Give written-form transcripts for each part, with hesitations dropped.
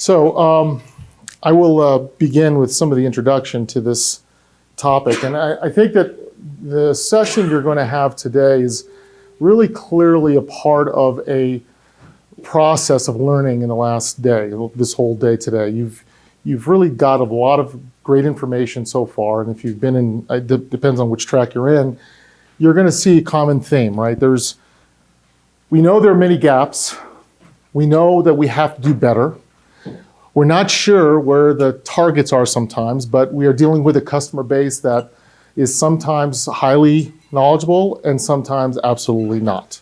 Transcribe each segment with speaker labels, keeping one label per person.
Speaker 1: So I will begin with some of the introduction to this topic. And I think that the session you're going to have today is really clearly a part of a process of learning in the last day, this whole day today. You've really got a lot of great information so far. And if you've been in, it depends on which track you're in, you're going to see a common theme, right? We know there are many gaps. We know that we have to do better. We're not sure where the targets are sometimes, but we are dealing with a customer base that is sometimes highly knowledgeable and sometimes absolutely not.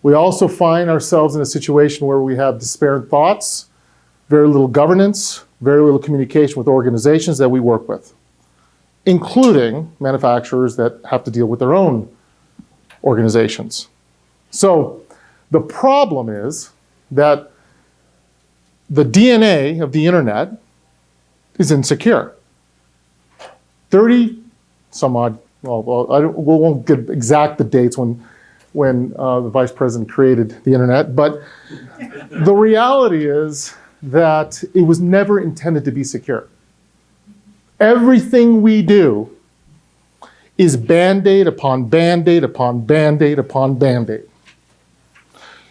Speaker 1: We also find ourselves in a situation where we have disparate thoughts, very little governance, very little communication with organizations that we work with, including manufacturers that have to deal with their own organizations. So the problem is that the DNA of the internet is insecure. 30 some odd, we won't get exact the dates when the vice president created the internet, but the reality is that it was never intended to be secure. Everything we do is Band-Aid upon Band-Aid upon Band-Aid upon Band-Aid.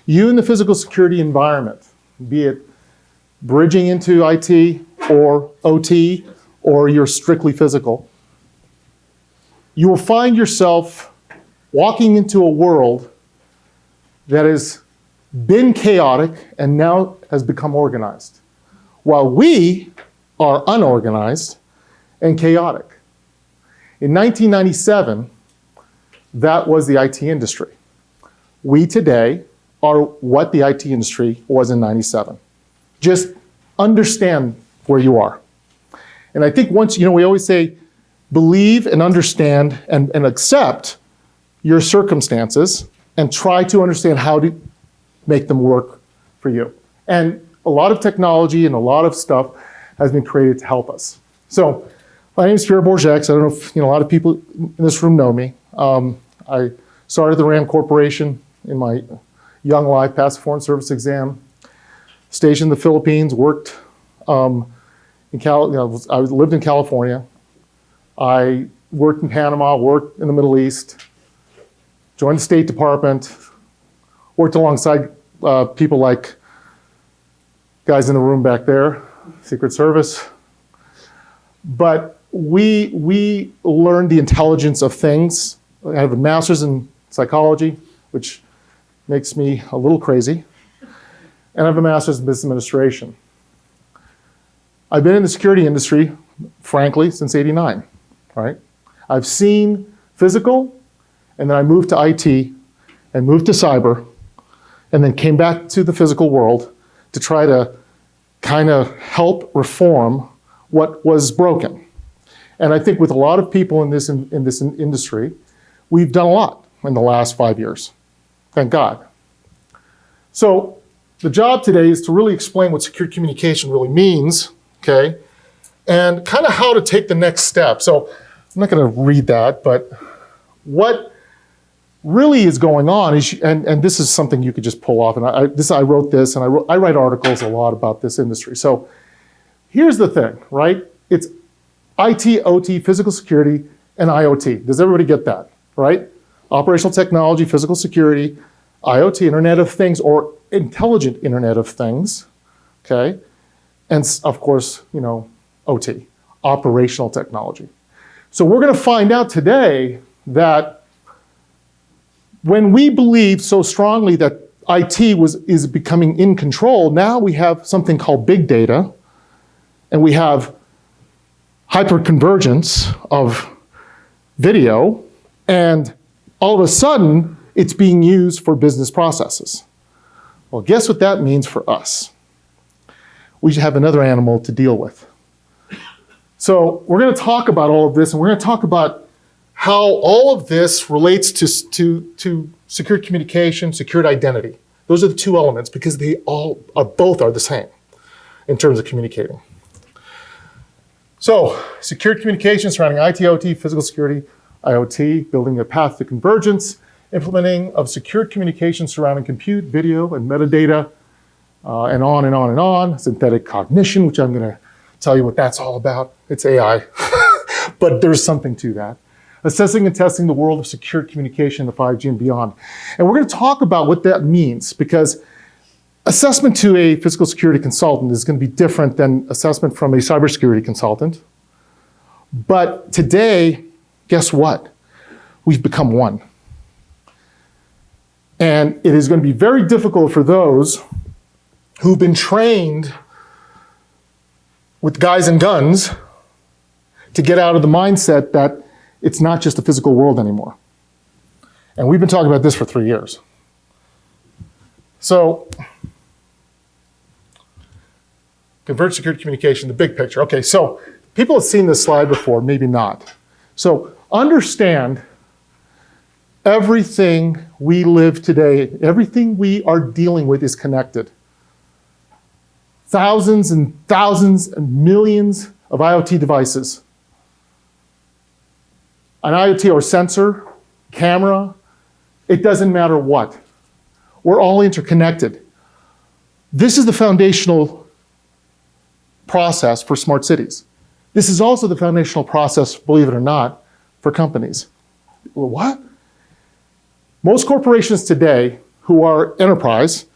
Speaker 1: You in the physical security environment, be it bridging into IT or OT, or you're strictly physical, you will find yourself walking into a world that has been chaotic and now has become organized, while we are unorganized and chaotic. In 1997, that was the IT industry. We today are what the IT industry was in 97. Just understand where you are. And I think once, we always say, believe and understand and accept your circumstances and try to understand how to make them work for you. And a lot of technology and a lot of stuff has been created to help us. So my name is Pierre Bourgeix. I don't know if a lot of people in this room know me. I started the RAM Corporation in my young life, passed the Foreign Service exam, stationed in the Philippines, worked I lived in California. I worked in Panama, worked in the Middle East, joined the State Department, worked alongside people like guys in the room back there, Secret Service. But we learned the intelligence of things. I have a master's in psychology, which makes me a little crazy. And I have a master's in business administration. I've been in the security industry, frankly, since '89, right? I've seen physical, and then I moved to IT, and moved to cyber, and then came back to the physical world to try to kind of help reform what was broken. And I think with a lot of people in this industry, we've done a lot in the last 5 years. Thank God. So the job today is to really explain what secure communication really means, okay? And kind of how to take the next step. So I'm not going to read that, but what really is going on is, and this is something you could just pull off, and I wrote this, and I write articles a lot about this industry. So here's the thing, right? It's IT, OT, physical security, and IoT. Does everybody get that, right? Operational technology, physical security, IoT, Internet of Things, or intelligent Internet of Things, okay? And of course, OT, operational technology. So we're going to find out today that when we believe so strongly that IT is becoming in control, now we have something called big data, and we have hyperconvergence of video, and all of a sudden, it's being used for business processes. Well, guess what that means for us? We have another animal to deal with. So we're going to talk about all of this, and we're going to talk about how all of this relates to secure communication, secured identity. Those are the two elements because they both are the same in terms of communicating. So secured communication surrounding IT, OT, physical security, IoT, building a path to convergence, implementing of secured communication surrounding compute, video, and metadata, and on and on and on. Synthetic cognition, which I'm going to tell you what that's all about. It's AI, but there's something to that. Assessing and testing the world of secure communication, the 5G and beyond. And we're going to talk about what that means, because assessment to a physical security consultant is going to be different than assessment from a cybersecurity consultant. But today, guess what? We've become one. And it is going to be very difficult for those who've been trained with guys and guns to get out of the mindset that it's not just a physical world anymore. And we've been talking about this for 3 years. So, converged security communication, the big picture. Okay, so people have seen this slide before, maybe not. So understand everything we live today, everything we are dealing with is connected. Thousands and thousands and millions of IoT devices. An IoT or sensor, camera, it doesn't matter what. We're all interconnected. This is the foundational process for smart cities. This is also the foundational process, believe it or not, for companies. Well, what? Most corporations today who are enterprise,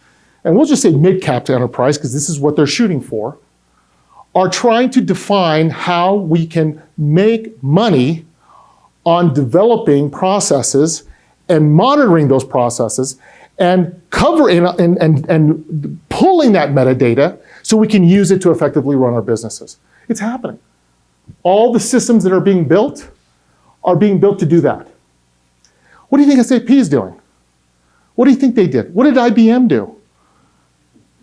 Speaker 1: and we'll just say mid-cap to enterprise because this is what they're shooting for, are trying to define how we can make money on developing processes and monitoring those processes and covering and pulling that metadata so we can use it to effectively run our businesses. It's happening. All the systems that are being built to do that. What do you think SAP is doing? What do you think they did? What did IBM do?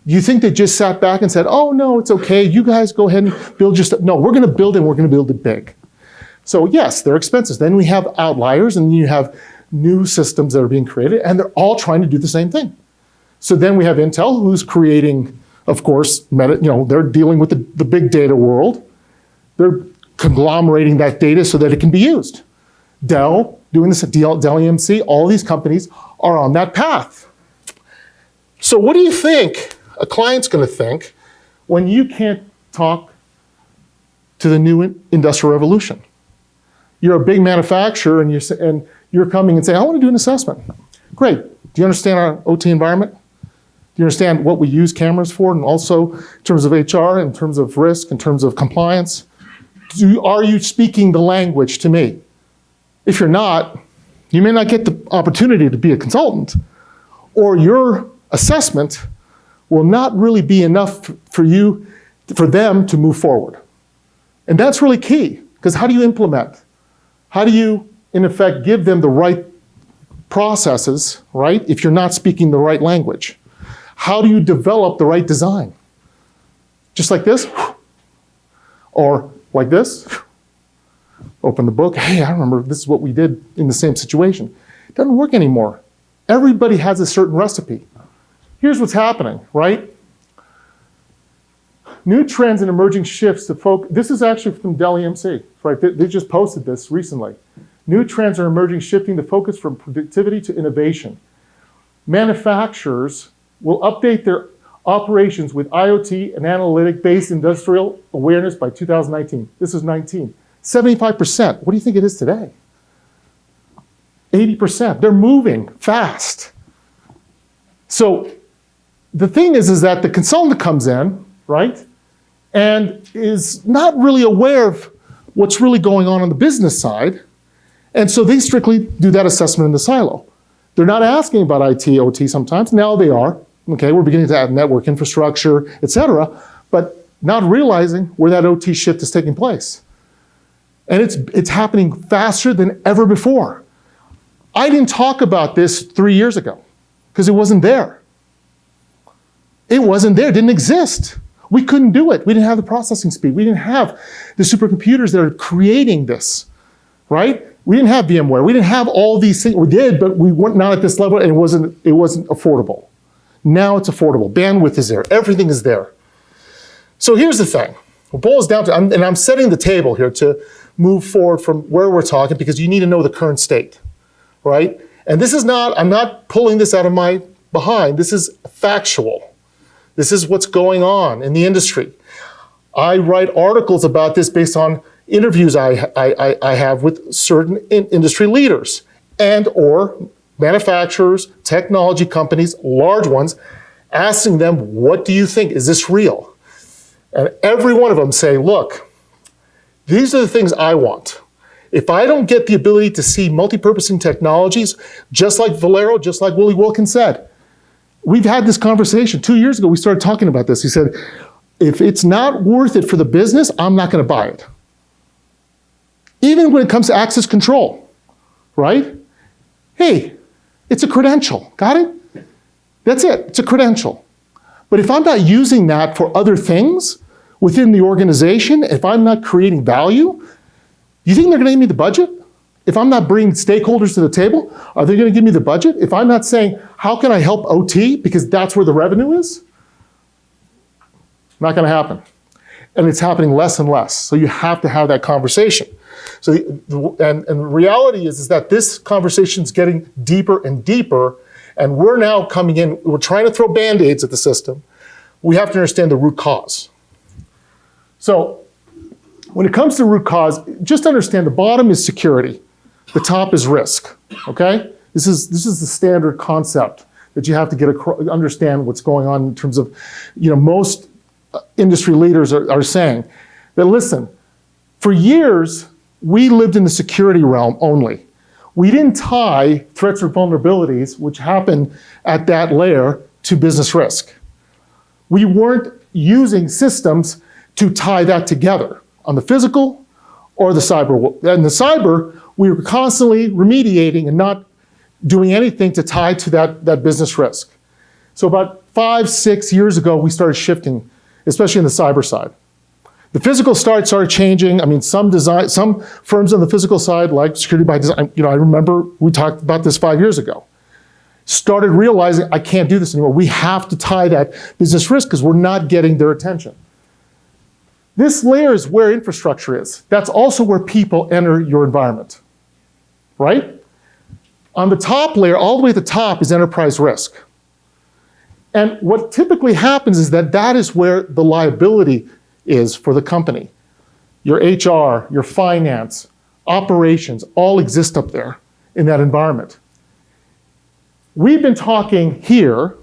Speaker 1: You think they just sat back and said, oh no, it's okay, you guys go ahead and build your stuff. No, we're gonna build it and we're gonna build it big. So yes, they're expensive. Then we have outliers and you have new systems that are being created and they're all trying to do the same thing. So then we have Intel who's creating, of course, they're dealing with the big data world. They're conglomerating that data so that it can be used. Dell doing this at Dell EMC, all these companies are on that path. So what do you think a client's gonna think when you can't talk to the new industrial revolution? You're a big manufacturer and you're coming and saying, I want to do an assessment. Great. Do you understand our OT environment? Do you understand what we use cameras for? And also in terms of HR, in terms of risk, in terms of compliance? Are you speaking the language to me? If you're not, you may not get the opportunity to be a consultant, or your assessment will not really be enough for them to move forward. And that's really key, because how do you implement? How do you, in effect, give them the right processes, right, if you're not speaking the right language? How do you develop the right design? Just like this? Or like this? Open the book. Hey, I remember this is what we did in the same situation. It doesn't work anymore. Everybody has a certain recipe. Here's what's happening, right? New trends and emerging shifts to focus. This is actually from Dell EMC, right? They just posted this recently. New trends are emerging, shifting the focus from productivity to innovation. Manufacturers will update their operations with IoT and analytic-based industrial awareness by 2019. This is 19. 75%. What do you think it is today? 80%. They're moving fast. So the thing is that the consultant comes in, right, and is not really aware of what's really going on the business side. And so they strictly do that assessment in the silo. They're not asking about IT, OT sometimes. Now they are. Okay, we're beginning to add network infrastructure, et cetera, but not realizing where that OT shift is taking place. And it's happening faster than ever before. I didn't talk about this 3 years ago because it wasn't there. It wasn't there, it didn't exist. We couldn't do it. We didn't have the processing speed. We didn't have the supercomputers that are creating this, right? We didn't have VMware. We didn't have all these things. We did, but we weren't not at this level, and it wasn't affordable. Now it's affordable. Bandwidth is there. Everything is there. So here's the thing. It boils down to, and I'm setting the table here to move forward from where we're talking because you need to know the current state, right? And this is not, I'm not pulling this out of my behind. This is factual. This is what's going on in the industry. I write articles about this based on interviews I have with certain industry leaders and or manufacturers, technology companies, large ones, asking them, what do you think? Is this real? And every one of them say, look, these are the things I want. If I don't get the ability to see multi-purposing technologies, just like Valero, just like Willie Wilkins said, we've had this conversation 2 years ago. We started talking about this. He said, if it's not worth it for the business, I'm not going to buy it. Even when it comes to access control, right? Hey, it's a credential. Got it? That's it. It's a credential. But if I'm not using that for other things within the organization, if I'm not creating value, you think they're going to give me the budget? If I'm not bringing stakeholders to the table, are they going to give me the budget? If I'm not saying, how can I help OT because that's where the revenue is? Not going to happen. And it's happening less and less. So you have to have that conversation. So, and the reality is that this conversation is getting deeper and deeper, and we're now coming in, we're trying to throw Band-Aids at the system. We have to understand the root cause. So when it comes to root cause, just understand the bottom is security. The top is risk, okay? This is the standard concept that you have to understand what's going on in terms of, most industry leaders are saying that, listen, for years, we lived in the security realm only. We didn't tie threats or vulnerabilities, which happen at that layer, to business risk. We weren't using systems to tie that together on the physical or the cyber. And the cyber, we were constantly remediating and not doing anything to tie to that business risk. So about 5, 6 years ago, we started shifting, especially in the cyber side. The physical side started changing. I mean, some firms on the physical side, like security by design, I remember we talked about this 5 years ago, started realizing I can't do this anymore. We have to tie that business risk because we're not getting their attention. This layer is where infrastructure is. That's also where people enter your environment, right? On the top layer, all the way at the top, is enterprise risk. And what typically happens is that is where the liability is for the company. Your HR, your finance, operations, all exist up there in that environment. We've been talking here.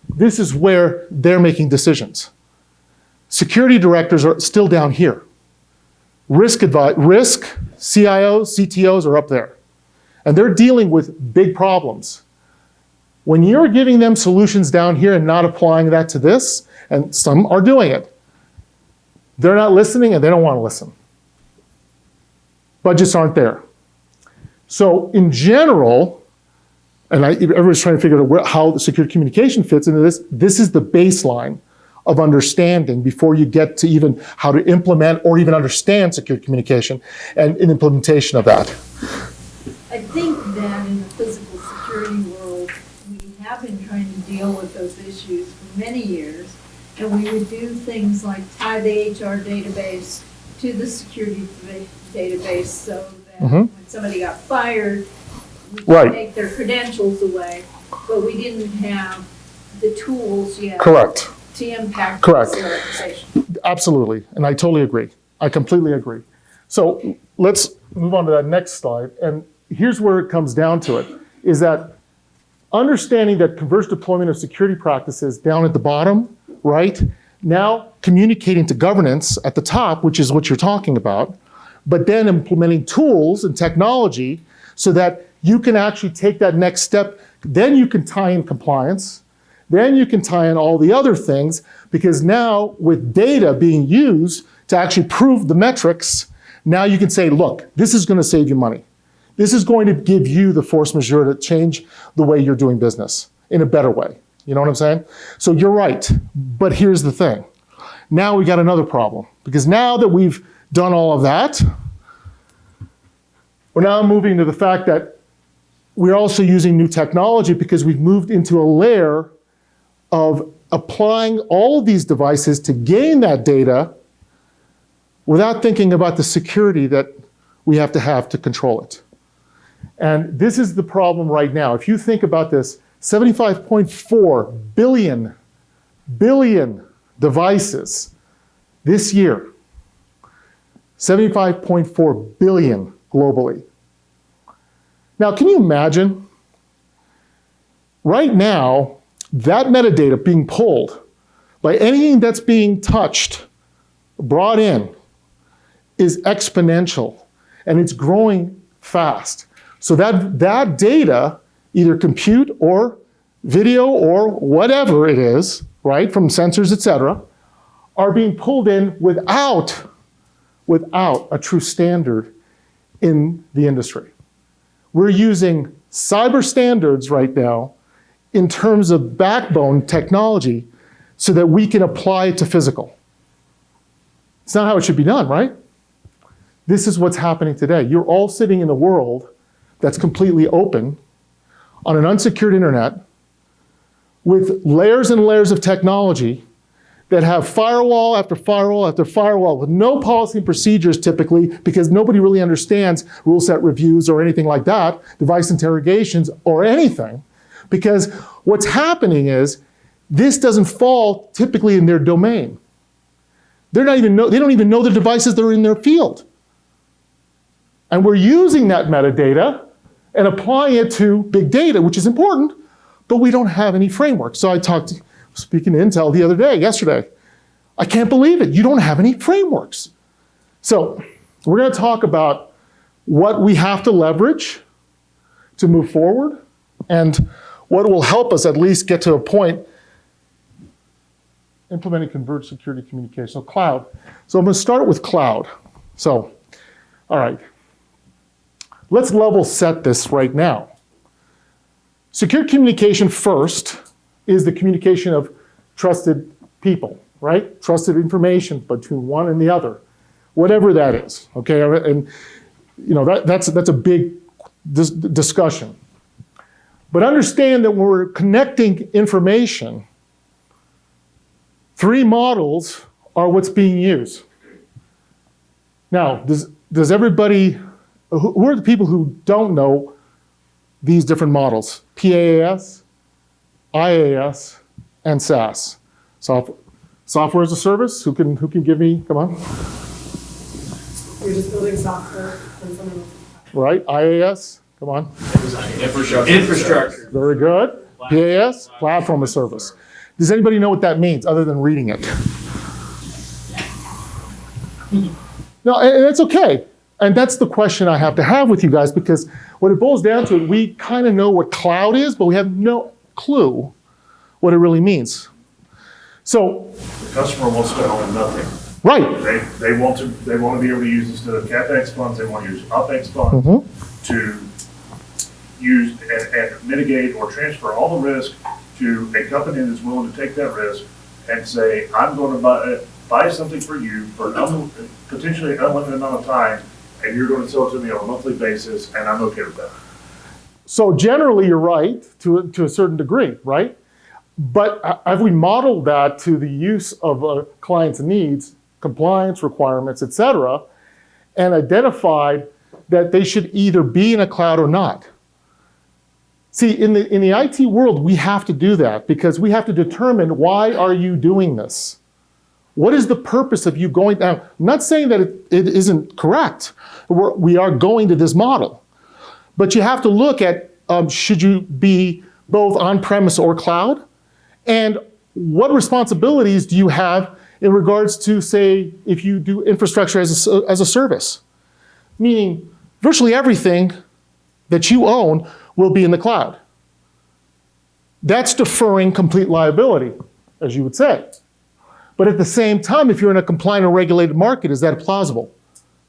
Speaker 1: This is where they're making decisions. Security directors are still down here. Risk, CIOs, CTOs are up there. And they're dealing with big problems. When you're giving them solutions down here and not applying that to this, and some are doing it, they're not listening and they don't want to listen. Budgets aren't there. So in general, and everybody's trying to figure out how the secure communication fits into this, this is the baseline of understanding before you get to even how to implement or even understand secure communication and an implementation of that.
Speaker 2: I think that in the physical security world, we have been trying to deal with those issues for many years. And we would do things like tie the HR database to the security database so that when somebody got fired, we could take their credentials away, but we didn't have the tools yet to impact the organization.
Speaker 1: Absolutely, and I totally agree. I completely agree. So let's move on to that next slide. And here's where it comes down to it, is that understanding that converged deployment of security practices down at the bottom, right? Now communicating to governance at the top, which is what you're talking about, but then implementing tools and technology so that you can actually take that next step. Then you can tie in compliance. Then you can tie in all the other things, because now with data being used to actually prove the metrics, now you can say, look, this is going to save you money. This is going to give you the force majeure to change the way you're doing business in a better way. You know what I'm saying? So you're right, but here's the thing. Now we got another problem, because now that we've done all of that, we're now moving to the fact that we're also using new technology, because we've moved into a layer of applying all of these devices to gain that data without thinking about the security that we have to control it. And this is the problem right now. If you think about this, 75.4 billion billion devices this year. 75.4 billion globally. Now, can you imagine? Right now, that metadata being pulled by anything that's being touched, brought in, is exponential, and it's growing fast. So that data, either compute or video or whatever it is, right, from sensors, et cetera, are being pulled in without a true standard in the industry. We're using cyber standards right now in terms of backbone technology so that we can apply it to physical. It's not how it should be done, right? This is what's happening today. You're all sitting in a world that's completely open on an unsecured internet with layers and layers of technology that have firewall after firewall after firewall with no policy and procedures typically because nobody really understands rule set reviews or anything like that, device interrogations or anything. Because what's happening is this doesn't fall typically in their domain. They don't even know the devices that are in their field. And we're using that metadata and applying it to big data, which is important, but we don't have any framework. So speaking to Intel the other day, yesterday, I can't believe it. You don't have any frameworks. So we're going to talk about what we have to leverage to move forward and what will help us at least get to a point implementing converged security communication. So cloud. So I'm going to start with cloud. So, all right. Let's level set this right now. Secure communication first is the communication of trusted people, right? Trusted information between one and the other, whatever that is, okay? And you know that's a big discussion. But understand that when we're connecting information, three models are what's being used. Now, does everybody, who are the people who don't know these different models? PaaS, IaaS, and SaaS. Software as a service, who can give me, come on.
Speaker 3: You're just building software and someone else's.
Speaker 1: Right, IaaS, come on.
Speaker 4: Infrastructure.
Speaker 1: Very good. PaaS, platform as service. Does anybody know what that means other than reading it? No, and that's okay. And that's the question I have to have with you guys, because what it boils down to, we kind of know what cloud is, but we have no clue what it really means. So
Speaker 5: The customer wants to own nothing.
Speaker 1: right.
Speaker 5: They want to be able to use, instead of CapEx funds, they want to use OpEx funds to use and mitigate or transfer all the risk to a company that's willing to take that risk and say, I'm going to buy something for you for an potentially unlimited amount of time, and you're going to sell it to me on a monthly basis, and I'm okay with that.
Speaker 1: So generally, you're right to a certain degree, right? But have we modeled that to the use of a client's needs, compliance requirements, et cetera, and identified that they should either be in a cloud or not? See, in the IT world, we have to do that because we have to determine, why are you doing this? What is the purpose of you going down? I'm not saying that it isn't correct. We are going to this model. But you have to look at, should you be both on-premise or cloud? And what responsibilities do you have in regards to, say, if you do infrastructure as a service? Meaning, virtually everything that you own will be in the cloud. That's deferring complete liability, as you would say. But at the same time, if you're in a compliant or regulated market, is that plausible?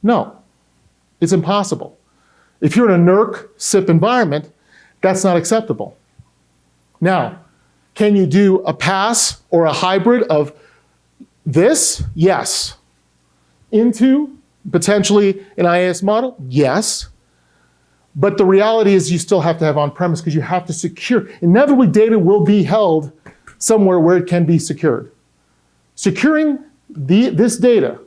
Speaker 1: No, it's impossible. If you're in a NERC, SIP environment, that's not acceptable. Now, can you do a PaaS or a hybrid of this? Yes. Into potentially an IaaS model? Yes. But the reality is you still have to have on-premise because you have to secure. Inevitably, data will be held somewhere where it can be secured. Securing this data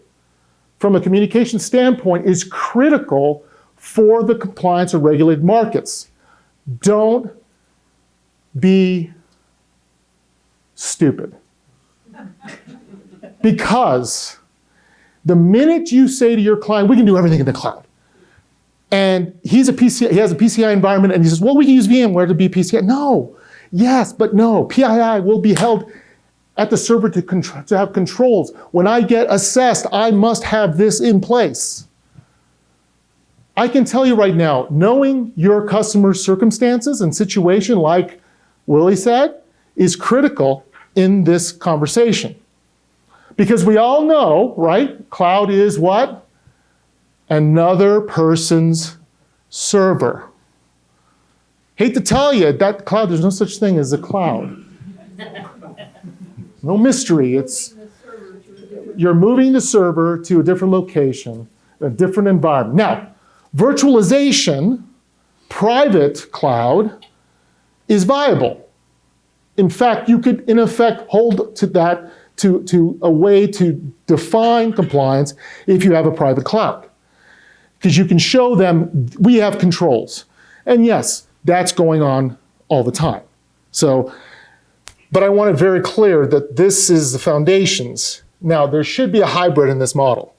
Speaker 1: from a communication standpoint is critical for the compliance of regulated markets. Don't be stupid. Because the minute you say to your client, we can do everything in the cloud, and he has a PCI environment, and he says, well, we can use VMware to be PCI. No, yes, but no. PII will be held at the server to have controls. When I get assessed, I must have this in place. I can tell you right now, knowing your customer's circumstances and situation, like Willie said, is critical in this conversation. Because we all know, right, cloud is what? Another person's server. Hate to tell you, that cloud, there's no such thing as a cloud. No mystery. It's you're moving the server to a different location, a different environment. Now, virtualization, private cloud, is viable. In fact, you could, in effect, hold to that to a way to define compliance if you have a private cloud. Because you can show them, we have controls. And yes, that's going on all the time. So, but I want it very clear that this is the foundations. Now, there should be a hybrid in this model.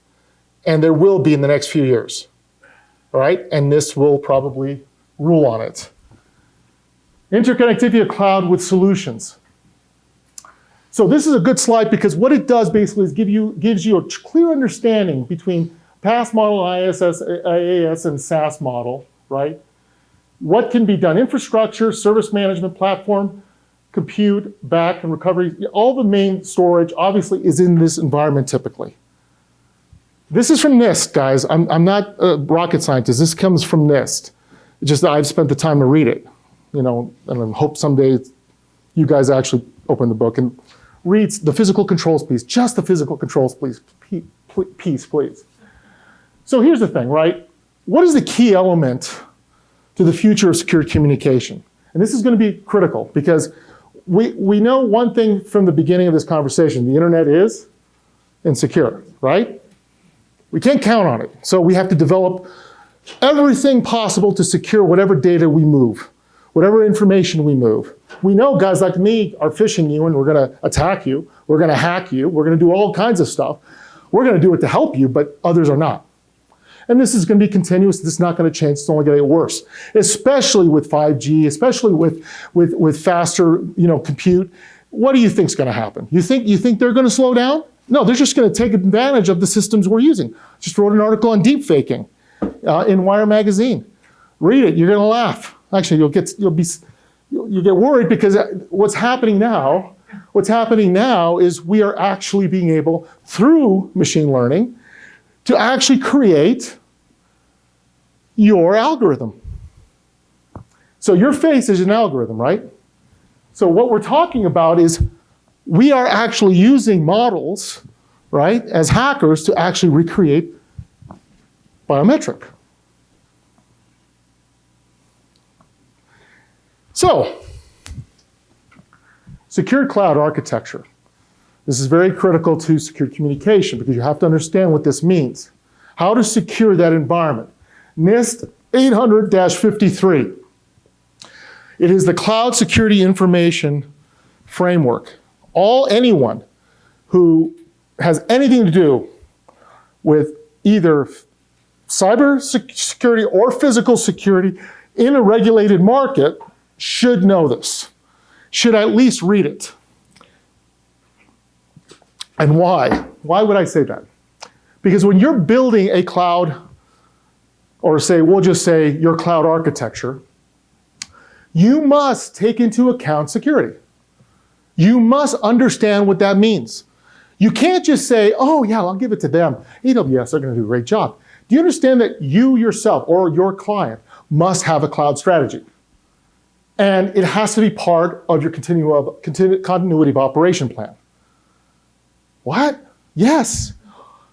Speaker 1: And there will be in the next few years. All right? And this will probably rule on it. Interconnectivity of cloud with solutions. So this is a good slide because what it does basically is gives you a clear understanding between PaaS model, IaaS, and SaaS model, right? What can be done? Infrastructure, service management platform, compute, back and recovery. All the main storage obviously is in this environment typically. This is from NIST, guys. I'm not a rocket scientist. This comes from NIST. It's just that I've spent the time to read it, you know, and I hope someday you guys actually open the book and read the physical controls piece, just the physical controls piece, please. So here's the thing, right? What is the key element to the future of secure communication? And this is going to be critical because we know one thing from the beginning of this conversation, the internet is insecure, right? We can't count on it. So we have to develop everything possible to secure whatever data we move, whatever information we move. We know guys like me are phishing you and we're going to attack you. We're going to hack you. We're going to do all kinds of stuff. We're going to do it to help you, but others are not. And this is going to be continuous. This is not going to change. It's only going to get worse, especially with 5G, especially with faster, compute. What do you think is going to happen? You think they're going to slow down? No, they're just going to take advantage of the systems we're using. Just wrote an article on deep faking in Wire magazine. Read it. You're going to laugh. Actually, you'll get worried because what's happening now is we are actually being able, through machine learning, to actually create your algorithm. So your face is an algorithm, right? So what we're talking about is we are actually using models, right, as hackers to actually recreate biometric. So, secure cloud architecture. This is very critical to secure communication because you have to understand what this means. How to secure that environment. NIST 800-53. It is the Cloud Security Information Framework. Anyone who has anything to do with either cyber security or physical security in a regulated market should know this, should at least read it. And why? Why would I say that? Because when you're building a cloud, or we'll just say your cloud architecture, you must take into account security. You must understand what that means. You can't just say, oh yeah, I'll give it to them. AWS, they're going to do a great job. Do you understand that you yourself or your client must have a cloud strategy? And it has to be part of your continuity of operation plan. What? Yes.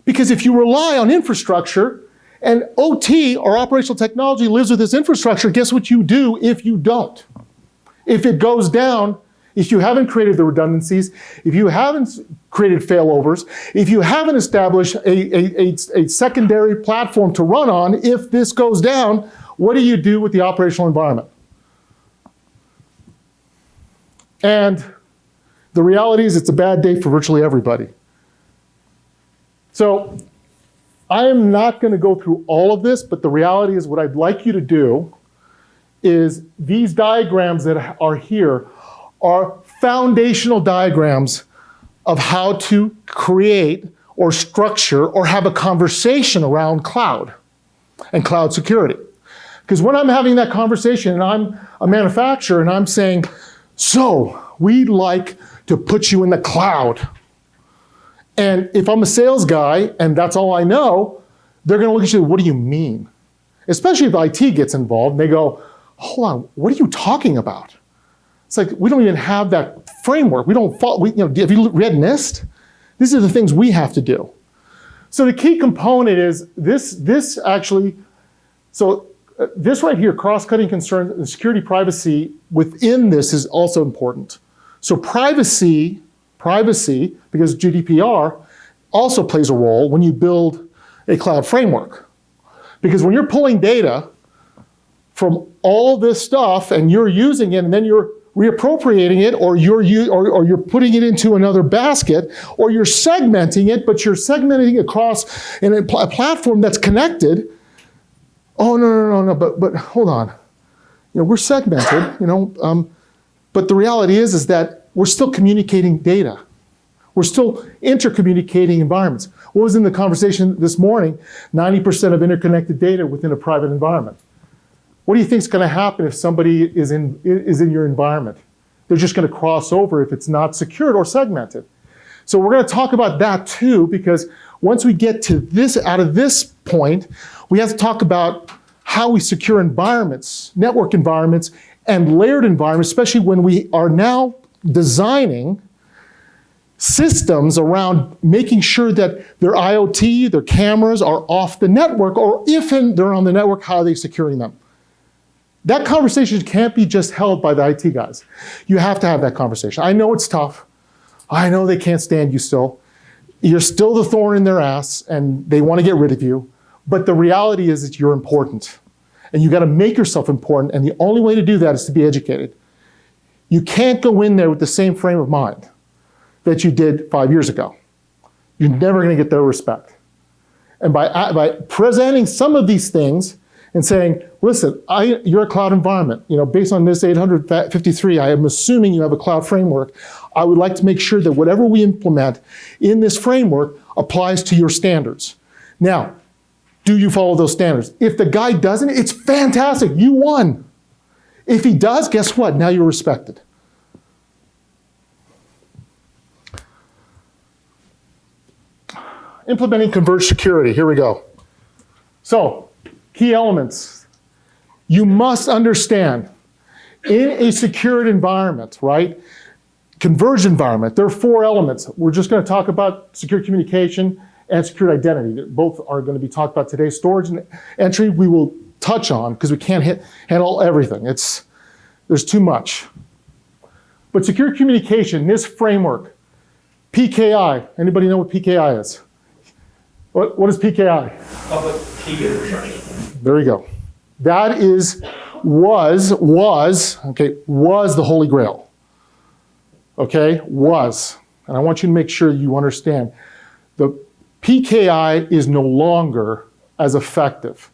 Speaker 1: Because if you rely on infrastructure and OT or operational technology lives with this infrastructure, guess what you do if you don't? If it goes down, if you haven't created the redundancies, if you haven't created failovers, if you haven't established a secondary platform to run on, if this goes down, what do you do with the operational environment? And The reality is it's a bad day for virtually everybody. So I am not going to go through all of this, but the reality is what I'd like you to do is these diagrams that are here are foundational diagrams of how to create or structure or have a conversation around cloud and cloud security. Because when I'm having that conversation and I'm a manufacturer and I'm saying, so we'd like to put you in the cloud. And if I'm a sales guy and that's all I know, they're going to look at you, what do you mean? Especially if IT gets involved and they go, hold on, what are you talking about? It's like, we don't even have that framework. We don't follow, have you read NIST? These are the things we have to do. So the key component is this actually, so this right here, cross-cutting concerns and security privacy within this is also important. So privacy, because GDPR also plays a role when you build a cloud framework. Because when you're pulling data from all this stuff and you're using it and then you're reappropriating it or you're putting it into another basket or you're segmenting it, but you're segmenting across in a platform that's connected. Oh, no, but hold on. We're segmented, but the reality is that we're still communicating data. We're still intercommunicating environments. What was in the conversation this morning? 90% of interconnected data within a private environment. What do you think is going to happen if somebody is in your environment? They're just going to cross over if it's not secured or segmented. So we're going to talk about that too, because once we get to this, out of this point, we have to talk about how we secure environments, network environments, and layered environments, especially when we are now designing systems around making sure that their IoT, their cameras are off the network, or if they're on the network, how are they securing them? That conversation can't be just held by the IT guys. You have to have that conversation. I know it's tough. I know they can't stand you still. You're still the thorn in their ass, and they want to get rid of you. But the reality is that you're important. And you got to make yourself important, and the only way to do that is to be educated. You can't go in there with the same frame of mind that you did 5 years ago. You're never going to get their respect. And by presenting some of these things and saying, listen, you're a cloud environment. Based on this 853, I am assuming you have a cloud framework. I would like to make sure that whatever we implement in this framework applies to your standards. Now, do you follow those standards? If the guy doesn't, it's fantastic. You won. If he does, guess what? Now you're respected. Implementing converged security. Here we go. So, key elements. You must understand, in a secured environment, right? Converged environment, there are 4 elements. We're just going to talk about secure communication and secure identity. Both are going to be talked about today. Storage and entry we will touch on because we can't handle everything. There's too much. But secure communication, this framework, PKI, anybody know what PKI is? What is PKI?
Speaker 4: Public key infrastructure.
Speaker 1: There you go. That was the Holy Grail. Okay, was. And I want you to make sure you understand. The PKI is no longer as effective.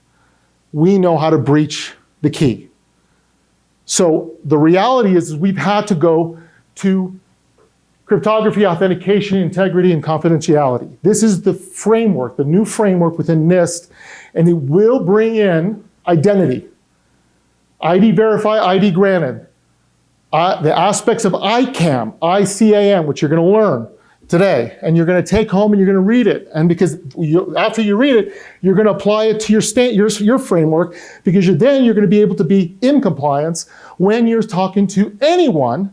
Speaker 1: We know how to breach the key. So the reality is we've had to go to cryptography, authentication, integrity, and confidentiality. This is the framework, the new framework within NIST, and it will bring in identity. ID verify, ID granted. The aspects of ICAM, which you're going to learn today, and you're going to take home and you're going to read it. And because after you read it, you're going to apply it to your framework, because then you're going to be able to be in compliance when you're talking to anyone,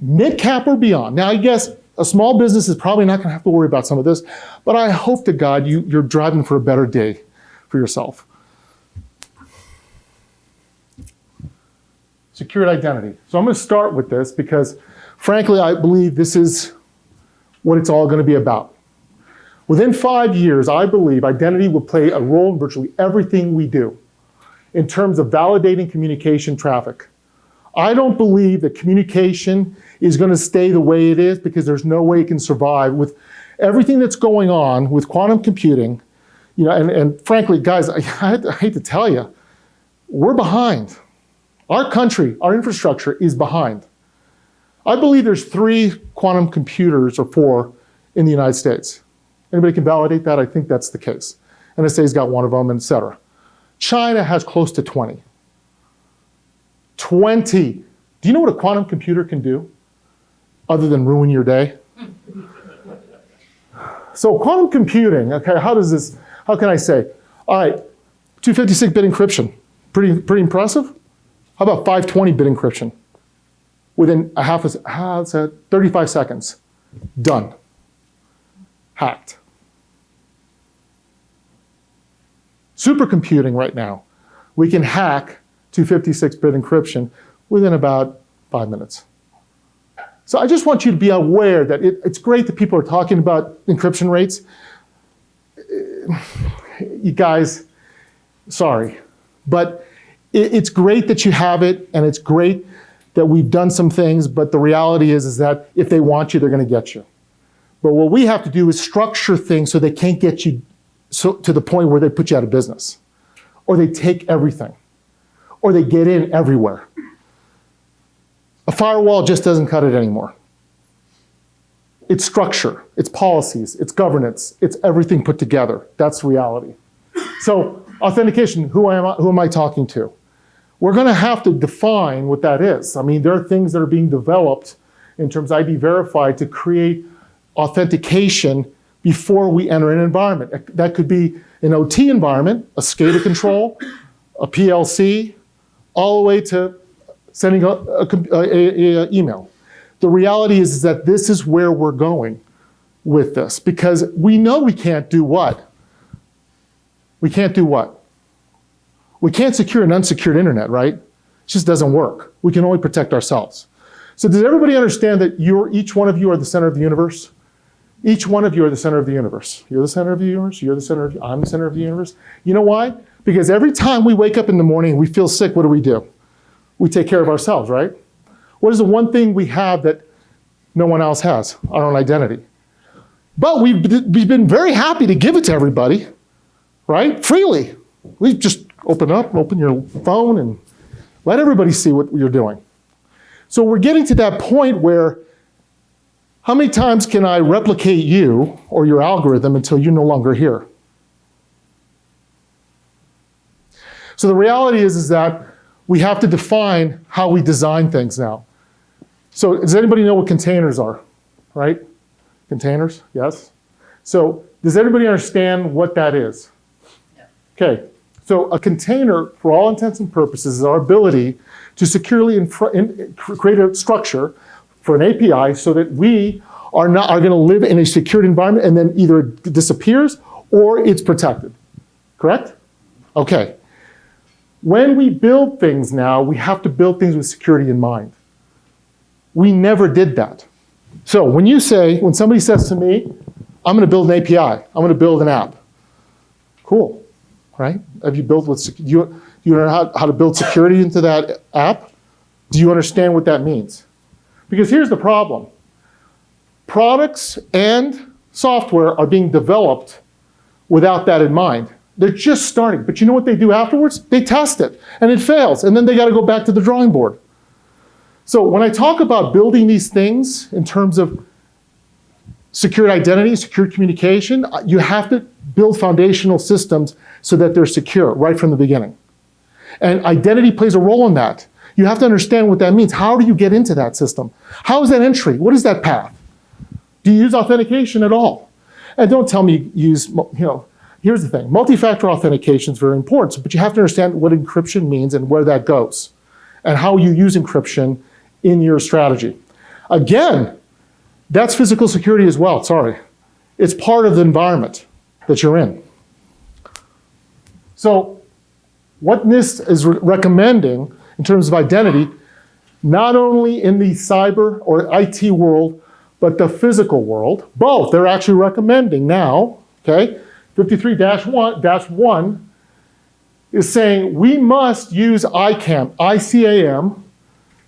Speaker 1: mid-cap or beyond. Now, I guess a small business is probably not going to have to worry about some of this, but I hope to God you're driving for a better day for yourself. Secured identity. So I'm going to start with this because, frankly, I believe this is what it's all going to be about. Within 5 years, I believe identity will play a role in virtually everything we do in terms of validating communication traffic. I don't believe that communication is going to stay the way it is because there's no way it can survive with everything that's going on with quantum computing. You know, and frankly, guys, I hate to tell you, we're behind. Our country, our infrastructure is behind. I believe there's 3 quantum computers or 4 in the United States. Anybody can validate that? I think that's the case. NSA's got one of them, et cetera. China has close to 20. 20. Do you know what a quantum computer can do other than ruin your day? So quantum computing, okay, how can I say? All right, 256-bit encryption, pretty impressive. How about 520-bit encryption? Within 35 seconds, done, hacked. Supercomputing right now, we can hack 256-bit encryption within about 5 minutes. So I just want you to be aware that it's great that people are talking about encryption rates. You guys, sorry, but it's great that you have it, and it's great that we've done some things, but the reality is that if they want you, they're going to get you. But what we have to do is structure things so they can't get you to the point where they put you out of business, or they take everything, or they get in everywhere. A firewall just doesn't cut it anymore. It's structure, it's policies, it's governance, it's everything put together. That's reality. So authentication, who am I talking to? We're going to have to define what that is. I mean, there are things that are being developed in terms of ID verified to create authentication before we enter an environment. That could be an OT environment, a SCADA control, a PLC, all the way to sending a email. The reality is that this is where we're going with this, because we know we can't do what? We can't do what? We can't secure an unsecured internet, right? It just doesn't work. We can only protect ourselves. So does everybody understand that each one of you are the center of the universe? Each one of you are the center of the universe. You're the center of the universe, you're the center of, I'm the center of the universe. You know why? Because every time we wake up in the morning and we feel sick, what do? We take care of ourselves, right? What is the one thing we have that no one else has? Our own identity. But we've been very happy to give it to everybody, right? Freely. We just open your phone and let everybody see what you're doing. So we're getting to that point where how many times can I replicate you or your algorithm until you're no longer here? So the reality is that we have to define how we design things now. So does anybody know what containers are, right? Containers, yes? So does everybody understand what that is? No. Okay, so a container, for all intents and purposes, is our ability to securely create a structure for an API so that we are going to live in a secured environment and then either it disappears or it's protected, correct? Okay. When we build things now, we have to build things with security in mind. We never did that. So when somebody says to me, I'm going to build an API, I'm going to build an app. Cool, right? Have you built do you know how to build security into that app? Do you understand what that means? Because here's the problem. Products and software are being developed without that in mind. They're just starting, but you know what they do afterwards? They test it, and it fails, and then they got to go back to the drawing board. So when I talk about building these things in terms of secure identity, secure communication, you have to build foundational systems so that they're secure right from the beginning. And identity plays a role in that. You have to understand what that means. How do you get into that system? How is that entry? What is that path? Do you use authentication at all? And don't tell me use, here's the thing. Multi-factor authentication is very important, but you have to understand what encryption means and where that goes and how you use encryption in your strategy. Again, that's physical security as well, sorry. It's part of the environment that you're in. So what NIST is recommending in terms of identity, not only in the cyber or IT world, but the physical world, both. They're actually recommending now, okay, 53-1 is saying we must use ICAM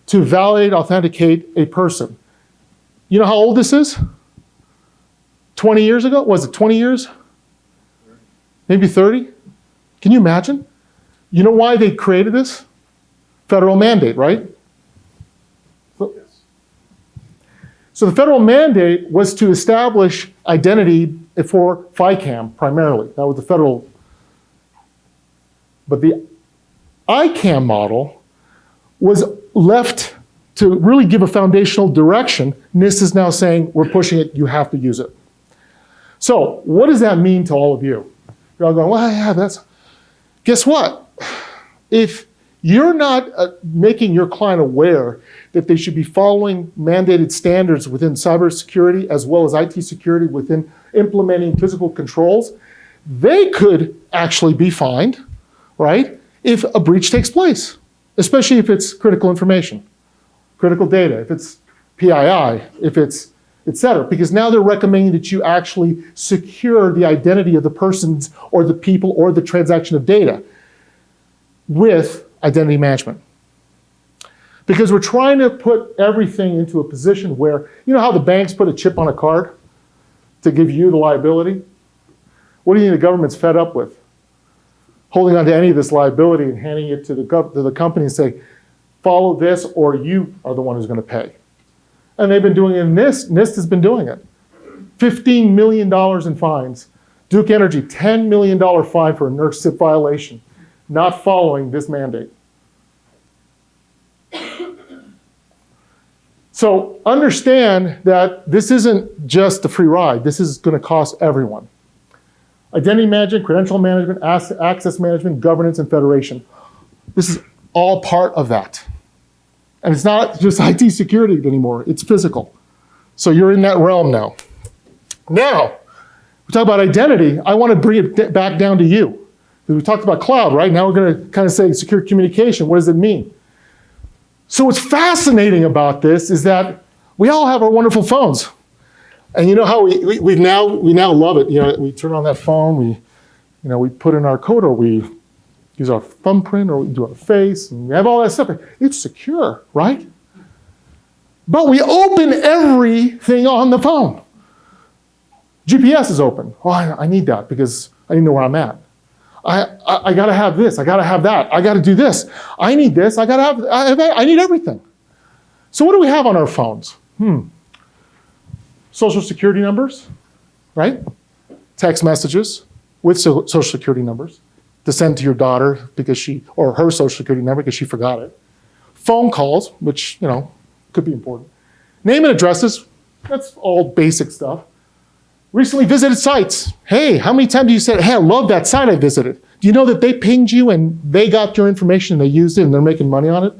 Speaker 1: to validate, authenticate a person. You know how old this is? 20 years ago? Was it 20 years? Maybe 30? Can you imagine? You know why they created this? Federal mandate, right? So the federal mandate was to establish identity for FICAM primarily. That was the federal. But the ICAM model was left to really give a foundational direction. NIST is now saying, we're pushing it, you have to use it. So what does that mean to all of you? You're all going, well, yeah, that's, guess what? If you're not making your client aware that they should be following mandated standards within cybersecurity as well as IT security within implementing physical controls, they could actually be fined, right, if a breach takes place, especially if it's critical information, critical data, if it's PII, if it's et cetera, because now they're recommending that you actually secure the identity of the persons or the people or the transaction of data with identity management. Because we're trying to put everything into a position where, you know how the banks put a chip on a card to give you the liability? What do you think the government's fed up with? Holding on to any of this liability and handing it to the company and say, follow this or you are the one who's going to pay. And they've been doing it in NIST. NIST has been doing it. $15 million in fines. Duke Energy, $10 million fine for a NERC SIP violation, not following this mandate. So understand that this isn't just a free ride. This is going to cost everyone. Identity management, credential management, access management, governance, and federation. This is all part of that. And it's not just IT security anymore, it's physical. So you're in that realm now. Now, we talk about identity, I want to bring it back down to you. We talked about cloud, right? Now we're going to kind of say secure communication. What does it mean? So what's fascinating about this is that we all have our wonderful phones. And you know how we now love it. You know, we turn on that phone, we put in our code, or we use our thumbprint, or we do our face, and we have all that stuff. It's secure, right? But we open everything on the phone. GPS is open. Oh, I need that because I need to know where I'm at. I gotta have this, I gotta have that, I gotta do this. I need this, I need everything. So what do we have on our phones? Social security numbers, right? Text messages with social security numbers to send to your daughter because or her social security number because she forgot it. Phone calls, which, could be important. Name and addresses, that's all basic stuff. Recently visited sites. Hey, how many times do you say, hey, I love that site I visited? Do you know that they pinged you and they got your information and they used it and they're making money on it?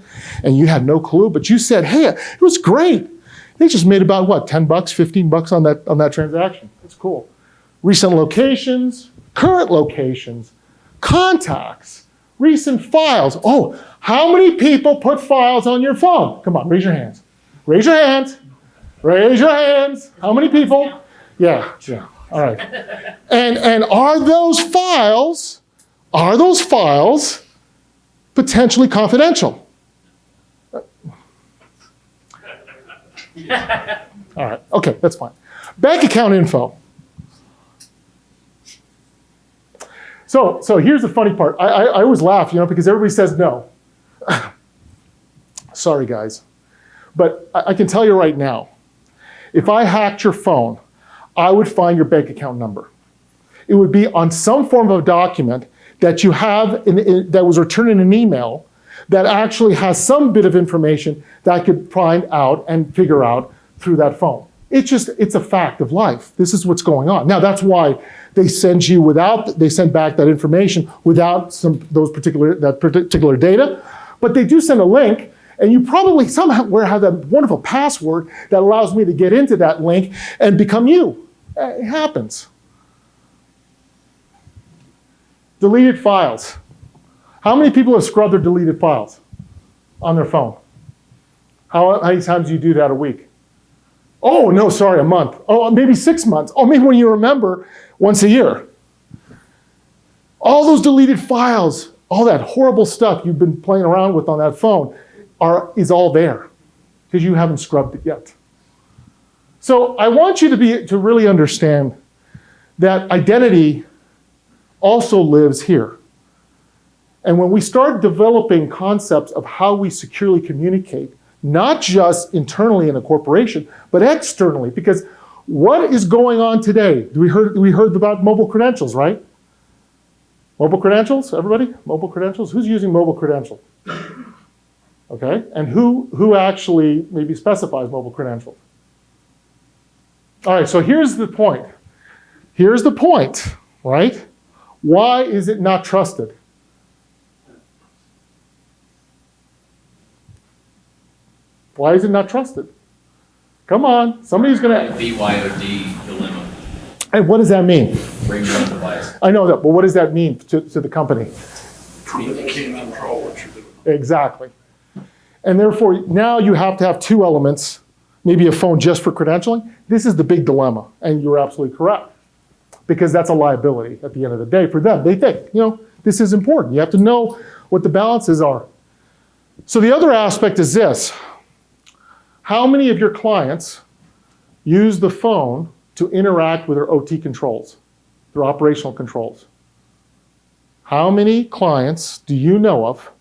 Speaker 1: And you had no clue, but you said, hey, it was great. They just made about what, $10, $15 on that transaction. That's cool. Recent locations, current locations, contacts, recent files. Oh, how many people put files on your phone? Come on, raise your hands. Raise your hands. Raise your hands. How many people? Yeah. All right. And are those files potentially confidential? All right. Okay, that's fine. Bank account info. So here's the funny part. I always laugh, because everybody says no. Sorry, guys. But I can tell you right now, if I hacked your phone, I would find your bank account number. It would be on some form of document that you have that was returned in an email that actually has some bit of information that I could find out and figure out through that phone. It's a fact of life. This is what's going on. Now, that's why they send back that information without that particular data, but they do send a link, and you probably somehow have that wonderful password that allows me to get into that link and become you. It happens. Deleted files. How many people have scrubbed their deleted files on their phone? How many times do you do that a week? Oh, no, sorry, a month. Oh, maybe 6 months. Oh, maybe when you remember, once a year. All those deleted files, all that horrible stuff you've been playing around with on that phone, is all there because you haven't scrubbed it yet. So I want you to really understand that identity also lives here. And when we start developing concepts of how we securely communicate, not just internally in a corporation, but externally, because what is going on today? We heard about mobile credentials, right? Mobile credentials, everybody? Mobile credentials? Who's using mobile credentials? Okay, and who actually maybe specifies mobile credentials? All right, so here's the point. Here's the point, right? Why is it not trusted? Why is it not trusted? Come on, somebody's gonna...
Speaker 4: BYOD dilemma.
Speaker 1: And what does that mean?
Speaker 4: Bring your own device.
Speaker 1: I know that, but what does that mean to the company?
Speaker 5: You can't control what you're doing.
Speaker 1: Exactly. And therefore, now you have to have two elements, maybe a phone just for credentialing. This is the big dilemma, and you're absolutely correct. Because that's a liability at the end of the day for them. They think, this is important. You have to know what the balances are. So the other aspect is this. How many of your clients use the phone to interact with their OT controls, their operational controls? How many clients do you know of,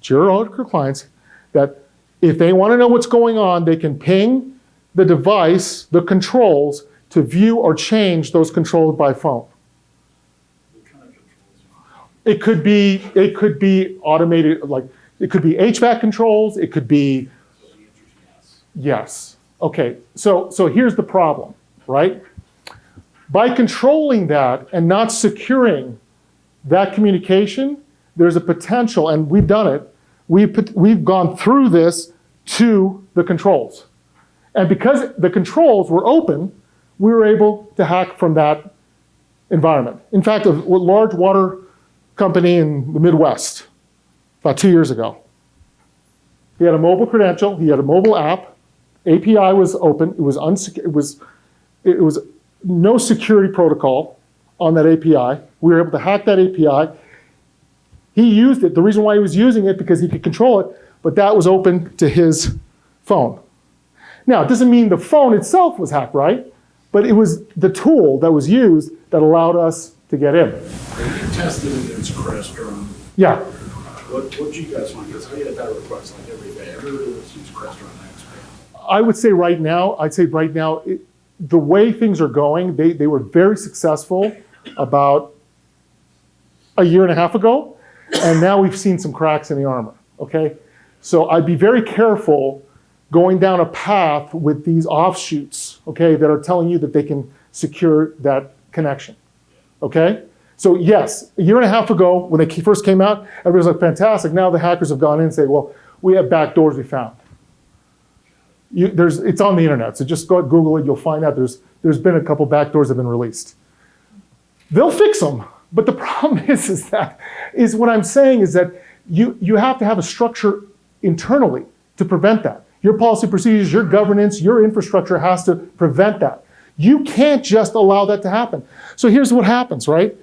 Speaker 1: your clients, that if they want to know what's going on, they can ping the device, the controls, to view or change those controls by phone? It could be automated, like it could be HVAC controls, it could be... Yes. Okay, so here's the problem, right? By controlling that and not securing that communication, there's a potential, and we've done it, we've gone through this to the controls. And because the controls were open, we were able to hack from that environment. In fact, a large water company in the Midwest, about 2 years ago, he had a mobile credential, he had a mobile app, API was open, it was no security protocol on that API. We were able to hack that API. He used it. The reason why he was using it, because he could control it, but that was open to his phone. Now, it doesn't mean the phone itself was hacked, right? But it was the tool that was used that allowed us to get in.
Speaker 6: You tested it against Crestron.
Speaker 1: Yeah.
Speaker 6: What do you guys want? Because I get that request like every day. Everybody wants to use Crestron X.
Speaker 1: I would say right now, the way things are going, they were very successful about a year and a half ago, and now we've seen some cracks in the armor, okay? So I'd be very careful going down a path with these offshoots, okay, that are telling you that they can secure that connection, okay? So yes, a year and a half ago, when they first came out, everybody was like, fantastic. Now the hackers have gone in and say, well, we have backdoors we found. It's on the internet, so just go Google it, you'll find out there's been a couple backdoors that have been released. They'll fix them, but the problem is what I'm saying is that you have to have a structure internally to prevent that. Your policy procedures, your governance, your infrastructure has to prevent that. You can't just allow that to happen. So here's what happens, right?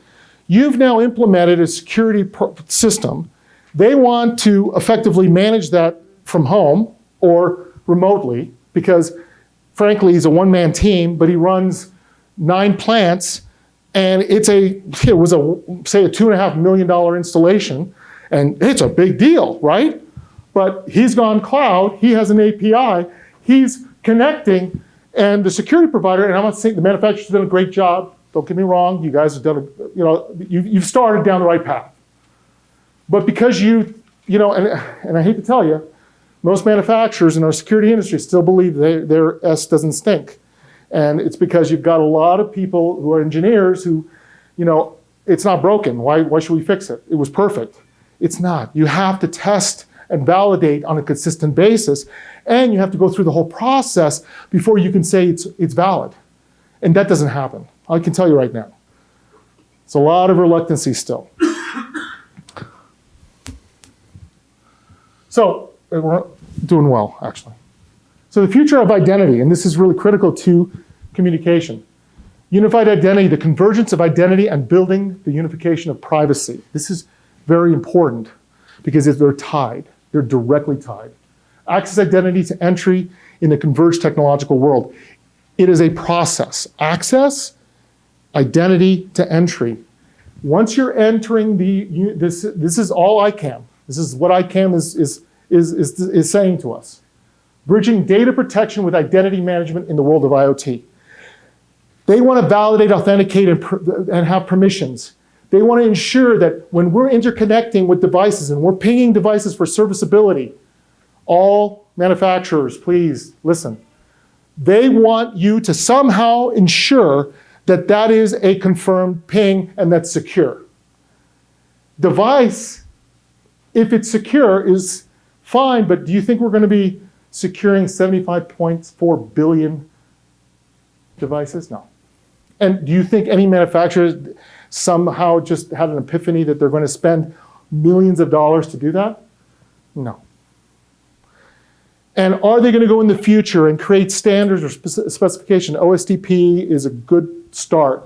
Speaker 1: You've now implemented a security system. They want to effectively manage that from home or remotely, because frankly, he's a one-man team, but he runs 9 plants, and it was say a $2.5 million installation, and it's a big deal, right? But he's gone cloud, he has an API, he's connecting, and the security provider, and I'm not saying the manufacturer's done a great job, don't get me wrong, you guys have done, you've started down the right path. But because and I hate to tell you, most manufacturers in our security industry still believe their S doesn't stink. And it's because you've got a lot of people who are engineers who, it's not broken. Why should we fix it? It was perfect. It's not. You have to test and validate on a consistent basis, and you have to go through the whole process before you can say it's valid. And that doesn't happen. I can tell you right now. It's a lot of reluctancy still. So, we're doing well, actually. So the future of identity, and this is really critical to communication. Unified identity, the convergence of identity and building the unification of privacy. This is very important because they're tied. They're directly tied. Access identity to entry in the converged technological world. It is a process. Access, identity to entry. Once you're entering this is all ICAM. This is what ICAM is saying to us. Bridging data protection with identity management in the world of IoT. They want to validate, authenticate, and have permissions. They want to ensure that when we're interconnecting with devices and we're pinging devices for serviceability, all manufacturers, please listen. They want you to somehow ensure that that is a confirmed ping and that's secure. Device, if it's secure, is fine, but do you think we're going to be securing 75.4 billion devices? No. And do you think any manufacturer somehow just had an epiphany that they're going to spend millions of dollars to do that? No. And are they going to go in the future and create standards or specification? OSTP is a good start.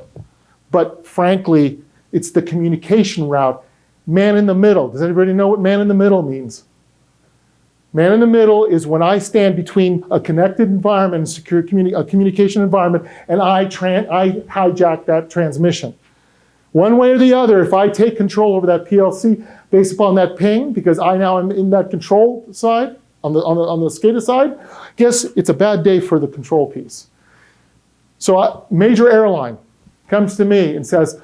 Speaker 1: But frankly, it's the communication route. Man in the middle. Does anybody know what man in the middle means? Man in the middle is when I stand between a connected environment and secure a communication environment, and I hijack that transmission. One way or the other, if I take control over that PLC based upon that ping, because I now am in that control side, on the SCADA side, guess it's a bad day for the control piece. So a major airline comes to me and says,